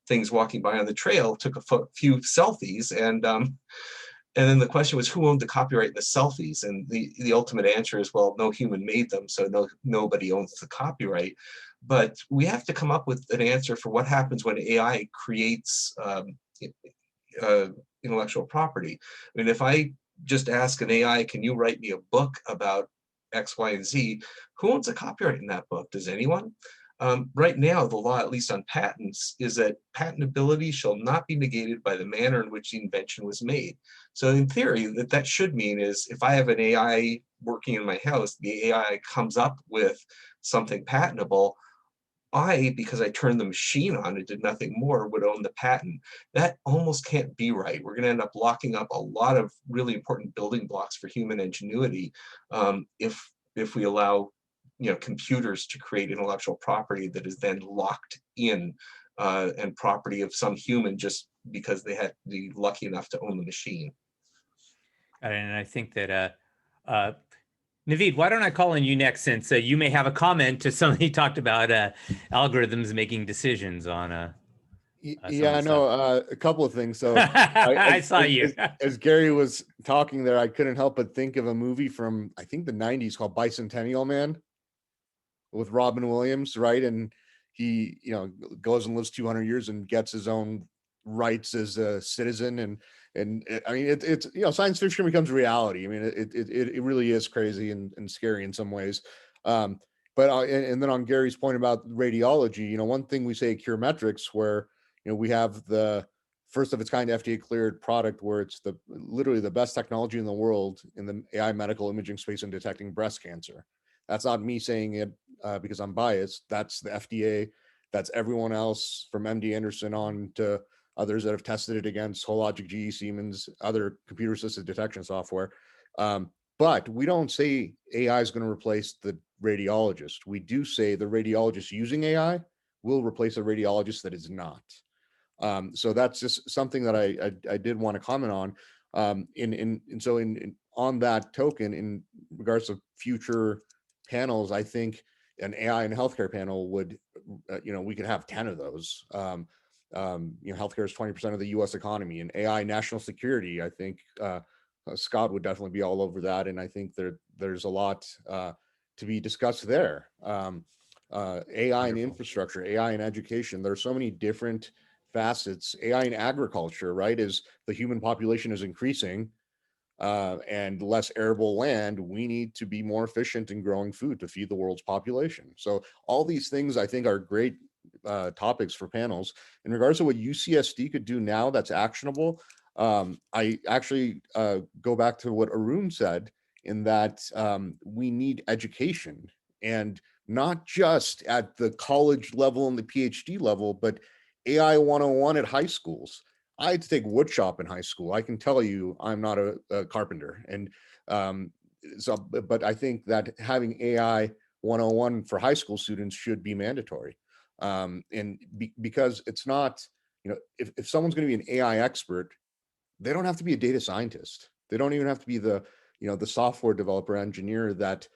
[SPEAKER 10] things walking by on the trail, took a few selfies, and then the question was, who owned the copyright in the selfies? And the ultimate answer is, well, no human made them, so nobody owns the copyright. But we have to come up with an answer for what happens when AI creates intellectual property. I mean, if I just ask an AI, can you write me a book about X, Y, and Z? Who owns the copyright in that book? Does anyone? Right now, the law, at least on patents, is that patentability shall not be negated by the manner in which the invention was made. So in theory, that should mean is if I have an AI working in my house, the AI comes up with something patentable, because I turned the machine on and did nothing more, would own the patent. That almost can't be right. We're going to end up locking up a lot of really important building blocks for human ingenuity if we allow computers to create intellectual property that is then locked in and property of some human just because they had to be lucky enough to own the machine.
[SPEAKER 1] And I think that Navid, why don't I call on you next, since you may have a comment to something you talked about algorithms making decisions on
[SPEAKER 7] yeah, I know a couple of things. So
[SPEAKER 1] I saw you.
[SPEAKER 7] As Gary was talking there, I couldn't help but think of a movie from, I think, the 90s called Bicentennial Man with Robin Williams, right? And he, goes and lives 200 years and gets his own rights as a citizen. And I mean, it's science fiction becomes reality. I mean, it really is crazy and scary in some ways. But and then on Gary's point about radiology, one thing we say at Curemetrics, where we have the first of its kind FDA cleared product where it's literally the best technology in the world in the AI medical imaging space in detecting breast cancer. That's not me saying it because I'm biased. That's the FDA. That's everyone else from MD Anderson on to others that have tested it against Hologic, GE, Siemens, other computer-assisted detection software. But we don't say AI is going to replace the radiologist. We do say the radiologist using AI will replace a radiologist that is not. So that's just something that I did want to comment on. On that token, in regards to future panels, I think an AI and healthcare panel would, we could have 10 of those. Healthcare is 20% of the U.S. economy, and AI national security, I think Scott would definitely be all over that. And I think there's a lot to be discussed there. AI and infrastructure, AI and education. There are so many different facets. AI in agriculture, right? As the human population is increasing and less arable land, we need to be more efficient in growing food to feed the world's population. So all these things I think are great topics for panels. In regards to what UCSD could do now that's actionable, I actually go back to what Arun said in that we need education, and not just at the college level and the PhD level, but AI 101 at high schools. I had to take woodshop in high school. I can tell you I'm not a carpenter. And but I think that having AI 101 for high school students should be mandatory. Because it's not, if someone's going to be an AI expert, they don't have to be a data scientist. They don't even have to be the software developer engineer that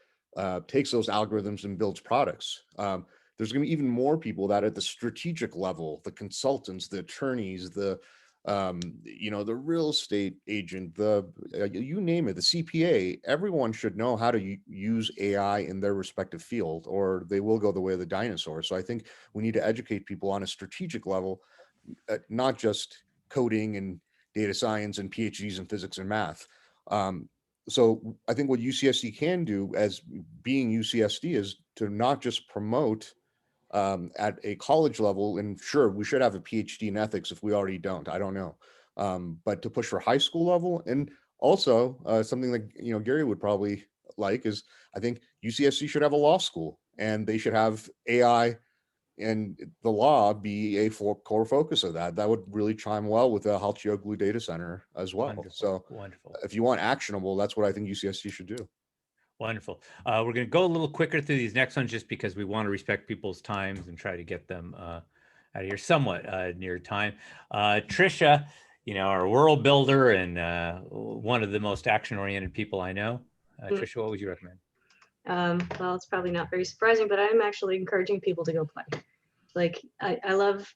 [SPEAKER 7] takes those algorithms and builds products. There's going to be even more people that at the strategic level, the consultants, the attorneys, the real estate agent, you name it, the CPA, everyone should know how to use AI in their respective field, or they will go the way of the dinosaur. So I think we need to educate people on a strategic level, not just coding and data science and PhDs in physics and math. So I think what UCSD can do as being UCSD is to not just promote at a college level, and sure, we should have a PhD in ethics if we already don't, I don't know, but to push for high school level. And also something that Gary would probably like is, I think UCSD should have a law school, and they should have AI and the law be a core focus of that. That would really chime well with the Halıcıoğlu data center as well.
[SPEAKER 1] Wonderful.
[SPEAKER 7] So
[SPEAKER 1] Wonderful.
[SPEAKER 7] If you want actionable, that's what I think UCSD should do.
[SPEAKER 1] Wonderful. We're going to go a little quicker through these next ones just because we want to respect people's times and try to get them out of here somewhat near time. Trisha, our world builder and one of the most action-oriented people I know. Trisha, what would you recommend?
[SPEAKER 11] Well, it's probably not very surprising, but I'm actually encouraging people to go play. Like, I love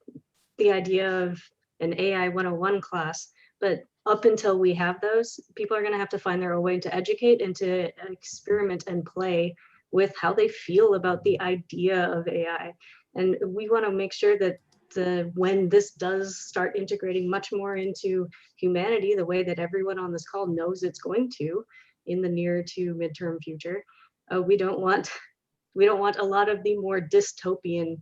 [SPEAKER 11] the idea of an AI 101 class, but up until we have those, people are going to have to find their own way to educate and to experiment and play with how they feel about the idea of AI. And we want to make sure that when this does start integrating much more into humanity, the way that everyone on this call knows it's going to in the near to midterm future, we don't want a lot of the more dystopian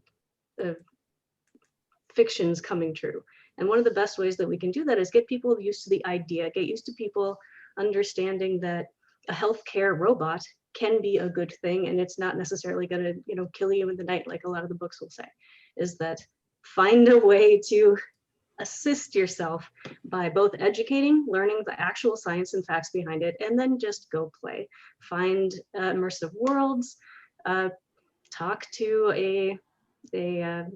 [SPEAKER 11] fictions coming true. And one of the best ways that we can do that is get people used to the idea, get used to people understanding that a healthcare robot can be a good thing, and it's not necessarily going to, kill you in the night like a lot of the books will say. Is that find a way to assist yourself by both educating, learning the actual science and facts behind it, and then just go play. Find immersive worlds, talk to a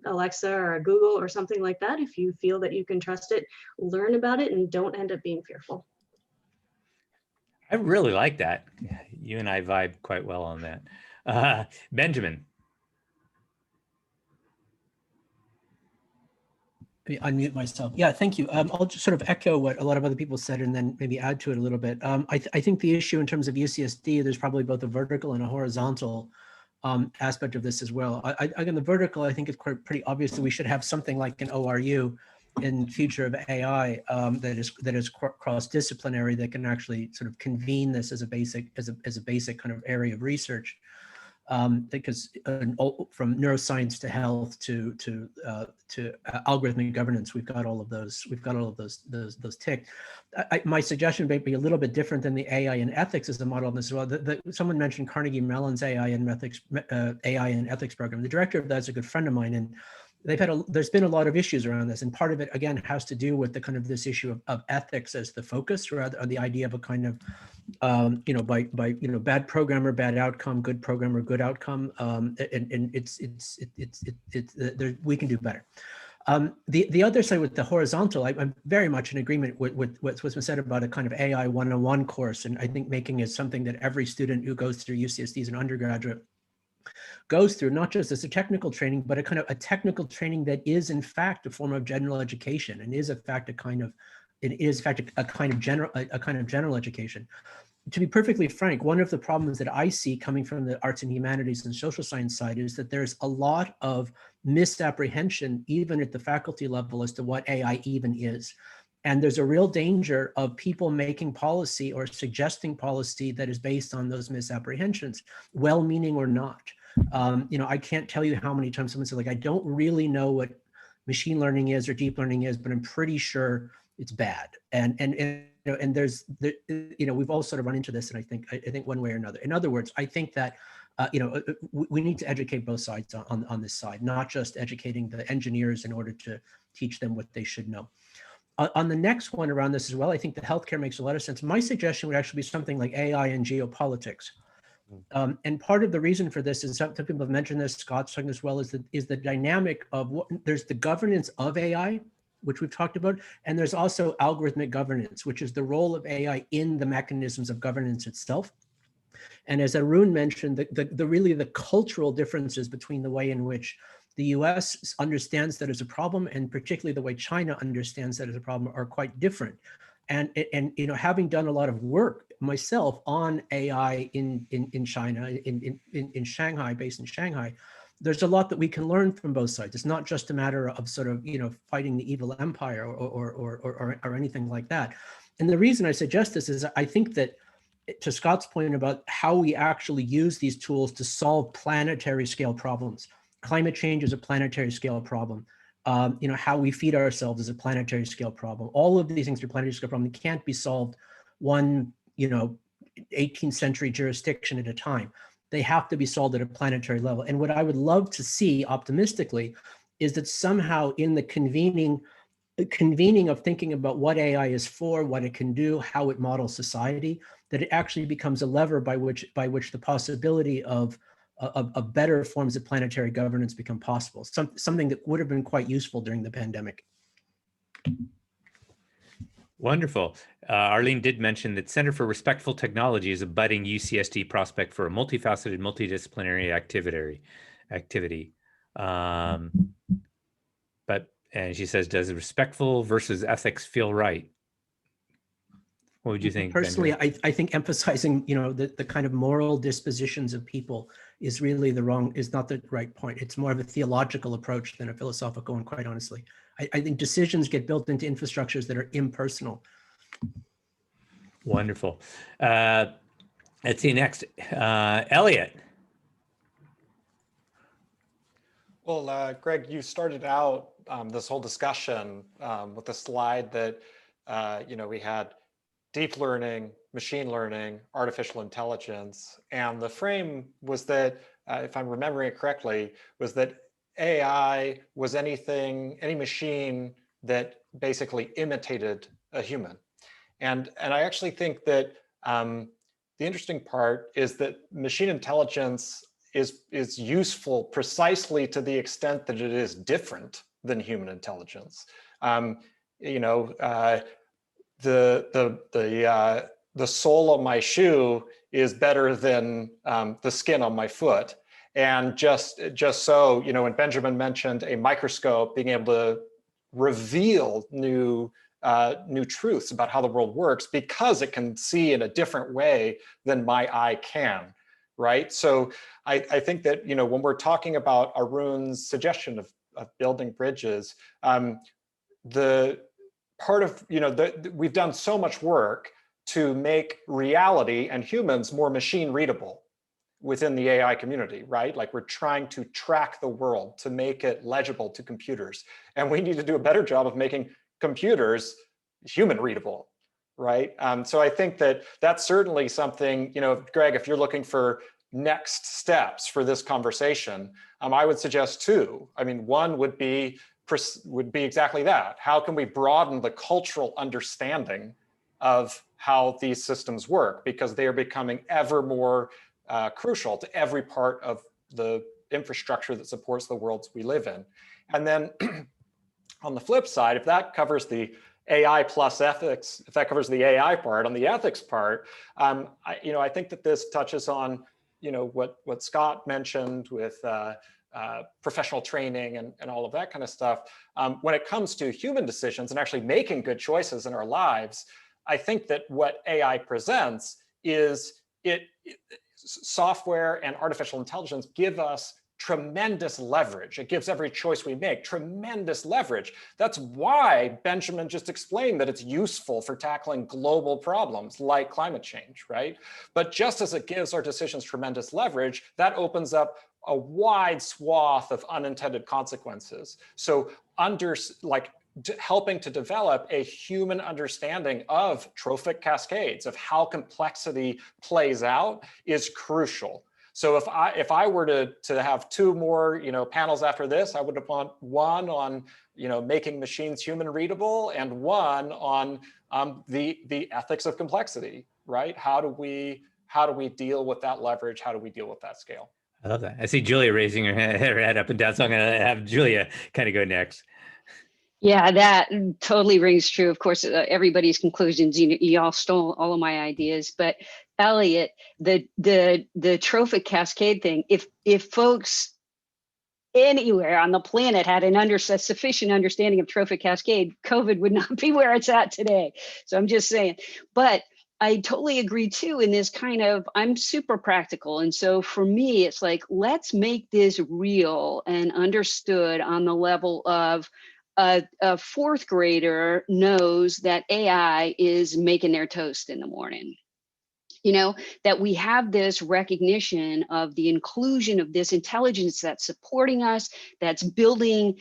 [SPEAKER 11] Alexa or a Google or something like that if you feel that you can trust it. Learn about it and don't end up being fearful.
[SPEAKER 1] I really like that. You and I vibe quite well on that. Benjamin.
[SPEAKER 8] Unmute myself. Yeah, thank you. I'll just sort of echo what a lot of other people said and then maybe add to it a little bit. I think the issue in terms of UCSD, there's probably both a vertical and a horizontal aspect of this as well. Again, the vertical, I think it's pretty obvious that we should have something like an ORU in future of AI that is cross-disciplinary, that can actually sort of convene this as a basic kind of area of research. Because from neuroscience to health to algorithmic governance, we've got all of those ticked. My suggestion may be a little bit different than the AI and ethics as a model on this as well. Someone mentioned Carnegie Mellon's AI and ethics program. The director of that is a good friend of mine, and there's been a lot of issues around this, and part of it again has to do with the kind of this issue of ethics as the focus, rather the idea of a kind of bad programmer, bad outcome, good programmer, good outcome, and we can do better. The other side with the horizontal, I'm very much in agreement with what's been said about a kind of AI 101 course, and I think making it something that every student who goes through UCSD as an undergraduate goes through, not just as a technical training, but a kind of a technical training that is in fact a form of general education, and is in fact a kind of general education. to be perfectly frank, one of the problems that I see coming from the arts and humanities and social science side is that there's a lot of misapprehension, even at the faculty level, as to what AI even is. And there's a real danger of people making policy or suggesting policy that is based on those misapprehensions, well-meaning or not. I can't tell you how many times someone said, like, I don't really know what machine learning is or deep learning is, but I'm pretty sure it's bad. And there's, we've all sort of run into this, and I think one way or another. In other words, I think that we need to educate both sides on this side, not just educating the engineers in order to teach them what they should know. On the next one around this as well, I think the healthcare makes a lot of sense. My suggestion would actually be something like AI and geopolitics. And part of the reason for this is some people have mentioned this, Scott's talking as well, is the dynamic of there's the governance of AI, which we've talked about, and there's also algorithmic governance, which is the role of AI in the mechanisms of governance itself. And as Arun mentioned, the cultural differences between the way in which the US understands that as a problem, and particularly the way China understands that as a problem, are quite different. And having done a lot of work myself on AI in China, in Shanghai, based in Shanghai, there's a lot that we can learn from both sides. It's not just a matter of sort of, fighting the evil empire or anything like that. And the reason I suggest this is I think that, to Scott's point about how we actually use these tools to solve planetary scale problems. Climate change is a planetary scale problem. How we feed ourselves is a planetary scale problem. All of these things are planetary scale problems. They can't be solved one, 18th century jurisdiction at a time. They have to be solved at a planetary level. And what I would love to see optimistically is that somehow in the convening of thinking about what AI is for, what it can do, how it models society, that it actually becomes a lever by which the possibility of better forms of planetary governance become possible. Something that would have been quite useful during the pandemic.
[SPEAKER 1] Wonderful. Arlene did mention that Center for Respectful Technology is a budding UCSD prospect for a multifaceted, multidisciplinary activity. And she says, does respectful versus ethics feel right? What would you think?
[SPEAKER 8] Personally, I think emphasizing, the kind of moral dispositions of people is really is not the right point. It's more of a theological approach than a philosophical one, quite honestly. I think decisions get built into infrastructures that are impersonal.
[SPEAKER 1] Wonderful. Let's see next, Eliot.
[SPEAKER 3] Well, Greg, you started out this whole discussion with the slide that, we had deep learning, machine learning, artificial intelligence. And the frame was that, if I'm remembering it correctly, was that AI was any machine that basically imitated a human. And I actually think that the interesting part is that machine intelligence is useful precisely to the extent that it is different than human intelligence. The sole of my shoe is better than the skin on my foot. And just so, when Benjamin mentioned a microscope being able to reveal new truths about how the world works because it can see in a different way than my eye can, right? So I think that, when we're talking about Arun's suggestion of building bridges, the part of, we've done so much work to make reality and humans more machine readable within the AI community, right? Like we're trying to track the world to make it legible to computers. And we need to do a better job of making computers human readable, right? So I think that that's certainly something, Greg, if you're looking for next steps for this conversation, I would suggest two. I mean, one would be exactly that. How can we broaden the cultural understanding of how these systems work? Because they are becoming ever more crucial to every part of the infrastructure that supports the worlds we live in. And then on the flip side, if that covers the AI plus ethics, if that covers the AI part, on the ethics part, I think that this touches on, what Scott mentioned with professional training and all of that kind of stuff. When it comes to human decisions and actually making good choices in our lives, I think that what AI presents is software and artificial intelligence give us tremendous leverage. It gives every choice we make tremendous leverage. That's why Benjamin just explained that it's useful for tackling global problems like climate change, right? But just as it gives our decisions tremendous leverage, that opens up a wide swath of unintended consequences. So helping to develop a human understanding of trophic cascades, of how complexity plays out, is crucial. So if I were to have two more panels after this, I would want one on making machines human readable and one on the ethics of complexity, right? How do we deal with that leverage? How do we deal with that scale?
[SPEAKER 1] I love that. I see Julia raising her head up and down, so I'm going to have Julia kind of go next.
[SPEAKER 5] Yeah, that totally rings true. Of course, everybody's conclusions, y'all stole all of my ideas, but Eliot, the trophic cascade thing, if folks anywhere on the planet had a sufficient understanding of trophic cascade, COVID would not be where it's at today. So I'm just saying, but I totally agree too in this kind of, I'm super practical. And so for me, it's like, let's make this real and understood on the level of a fourth grader knows that AI is making their toast in the morning. That we have this recognition of the inclusion of this intelligence that's supporting us, that's building,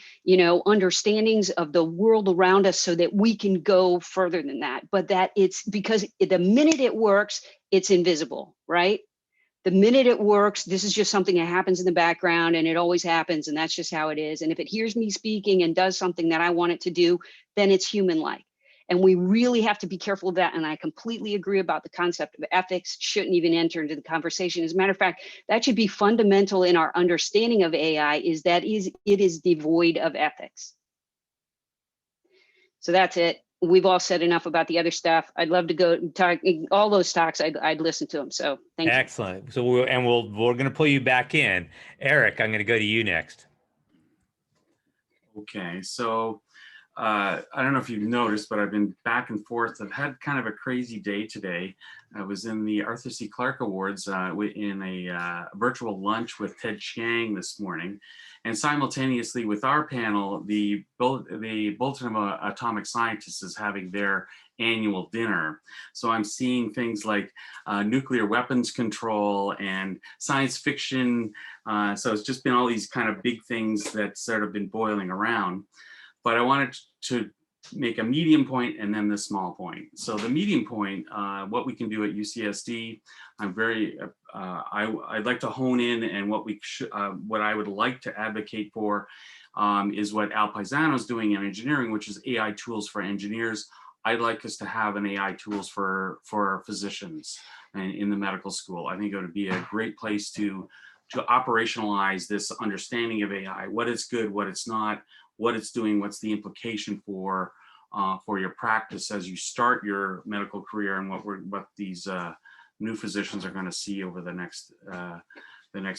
[SPEAKER 5] understandings of the world around us so that we can go further than that. But that it's because the minute it works, it's invisible, right? The minute it works, this is just something that happens in the background and it always happens and that's just how it is. And if it hears me speaking and does something that I want it to do, then it's human-like. And we really have to be careful of that. And I completely agree about the concept of ethics shouldn't even enter into the conversation. As a matter of fact, that should be fundamental in our understanding of AI it is devoid of ethics. So that's it. We've all said enough about the other stuff. I'd love to go talk all those talks. I'd listen to them. So thank you.
[SPEAKER 1] Excellent. So we're going to pull you back in. Eric, I'm going to go to you next.
[SPEAKER 4] Okay, so I don't know if you've noticed, but I've been back and forth. I've had kind of a crazy day today. I was in the Arthur C. Clarke Awards in a virtual lunch with Ted Chiang this morning. And simultaneously with our panel, the Bulletin of Atomic Scientists is having their annual dinner. So I'm seeing things like nuclear weapons control and science fiction. So it's just been all these kind of big things that sort of been boiling around. But I wanted to make a medium point and then the small point. So the medium point, what we can do at UCSD, I'd like to hone in, and what I would like to advocate for is what Al Paisano is doing in engineering, which is AI tools for engineers. I'd like us to have an AI tools for physicians in the medical school. I think it would be a great place to operationalize this understanding of AI, what it's good, what it's not, what it's doing, what's the implication for your practice as you start your medical career, and what these new physicians are going to see over the next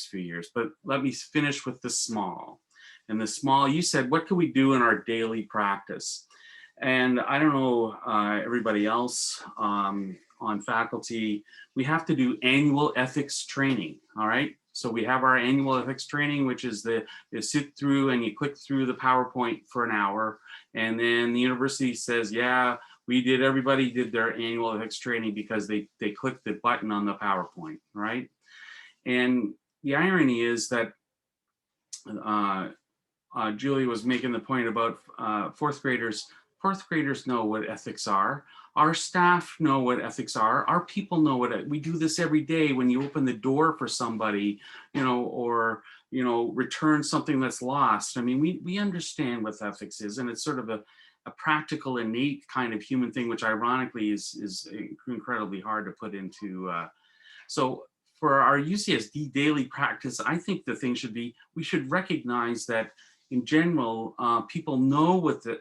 [SPEAKER 4] few years. But let me finish with the small. And the small, you said, what can we do in our daily practice? And I don't know everybody else on faculty, we have to do annual ethics training, all right? So we have our annual ethics training, which is you sit through and you click through the PowerPoint for an hour. And then the university says, yeah, everybody did their annual ethics training because they clicked the button on the PowerPoint, right? And the irony is that Julie was making the point about fourth graders. Fourth graders know what ethics are. Our staff know what ethics are. Our people know we do this every day when you open the door for somebody, or, return something that's lost. I mean, we understand what ethics is, and it's sort of a practical, innate kind of human thing, which ironically is incredibly hard to put into. So for our UCSD daily practice, I think the thing should be, we should recognize that in general, people know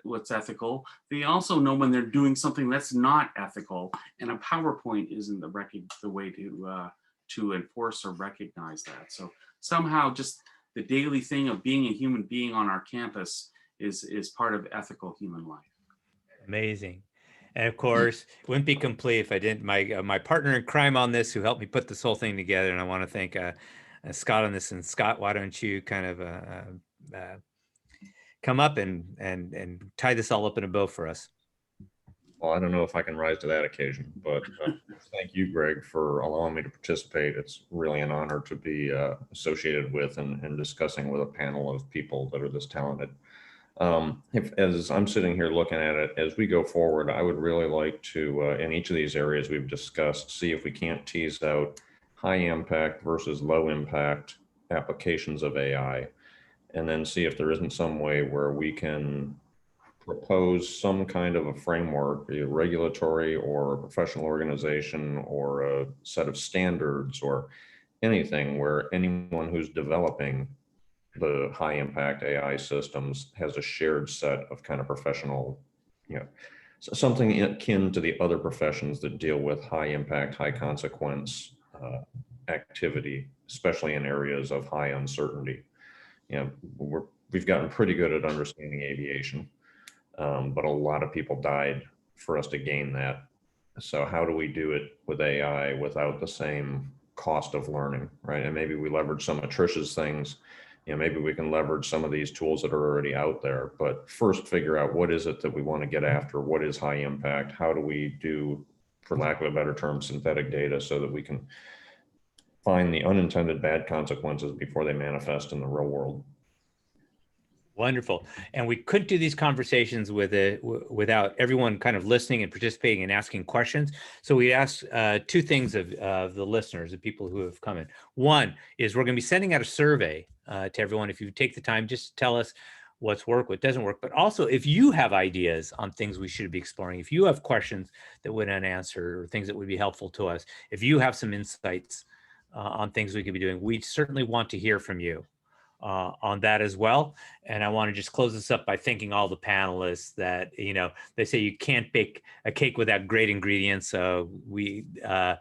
[SPEAKER 4] what's ethical. They also know when they're doing something that's not ethical, and a PowerPoint isn't the way to enforce or recognize that. So somehow, just the daily thing of being a human being on our campus is part of ethical human life.
[SPEAKER 1] Amazing. And of course, it wouldn't be complete if I didn't, my partner in crime on this, who helped me put this whole thing together. And I want to thank Scott on this. And Scott, why don't you kind of come up and tie this all up in a bow for us?
[SPEAKER 6] Well, I don't know if I can rise to that occasion, but thank you, Greg, for allowing me to participate. It's really an honor to be associated with and discussing with a panel of people that are this talented. As I'm sitting here looking at it, as we go forward, I would really like to, in each of these areas we've discussed, see if we can't tease out high impact versus low impact applications of AI, and then see if there isn't some way where we can propose some kind of a framework, a regulatory or a professional organization or a set of standards or anything where anyone who's developing the high impact AI systems has a shared set of kind of professional, something akin to the other professions that deal with high impact, high consequence activity, especially in areas of high uncertainty. We've gotten pretty good at understanding aviation. But a lot of people died for us to gain that. So how do we do it with AI without the same cost of learning, right? And maybe we leverage some of Trisha's things. Maybe we can leverage some of these tools that are already out there. But first, figure out what is it that we want to get after? What is high impact? How do we do, for lack of a better term, synthetic data so that we can find the unintended bad consequences before they manifest in the real world?
[SPEAKER 1] Wonderful. And we couldn't do these conversations without everyone kind of listening and participating and asking questions. So we asked two things of the listeners, the people who have come in. One is we're going to be sending out a survey to everyone. If you take the time, just tell us what's work, what doesn't work. But also, if you have ideas on things we should be exploring, if you have questions that went unanswered or things that would be helpful to us, if you have some insights on things we could be doing, we certainly want to hear from you on that as well. And I want to just close this up by thanking all the panelists that, they say you can't bake a cake without great ingredients. So the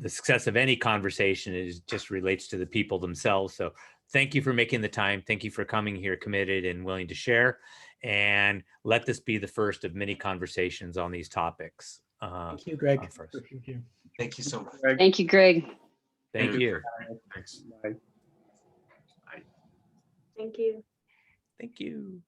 [SPEAKER 1] success of any conversation just relates to the people themselves. So thank you for making the time. Thank you for coming here committed and willing to share. And let this be the first of many conversations on these topics.
[SPEAKER 8] Thank you, Greg.
[SPEAKER 10] Thank you so much.
[SPEAKER 5] Thank you, Greg.
[SPEAKER 1] Thank you.
[SPEAKER 4] Thanks. Bye.
[SPEAKER 11] Thank you.
[SPEAKER 1] Thank you.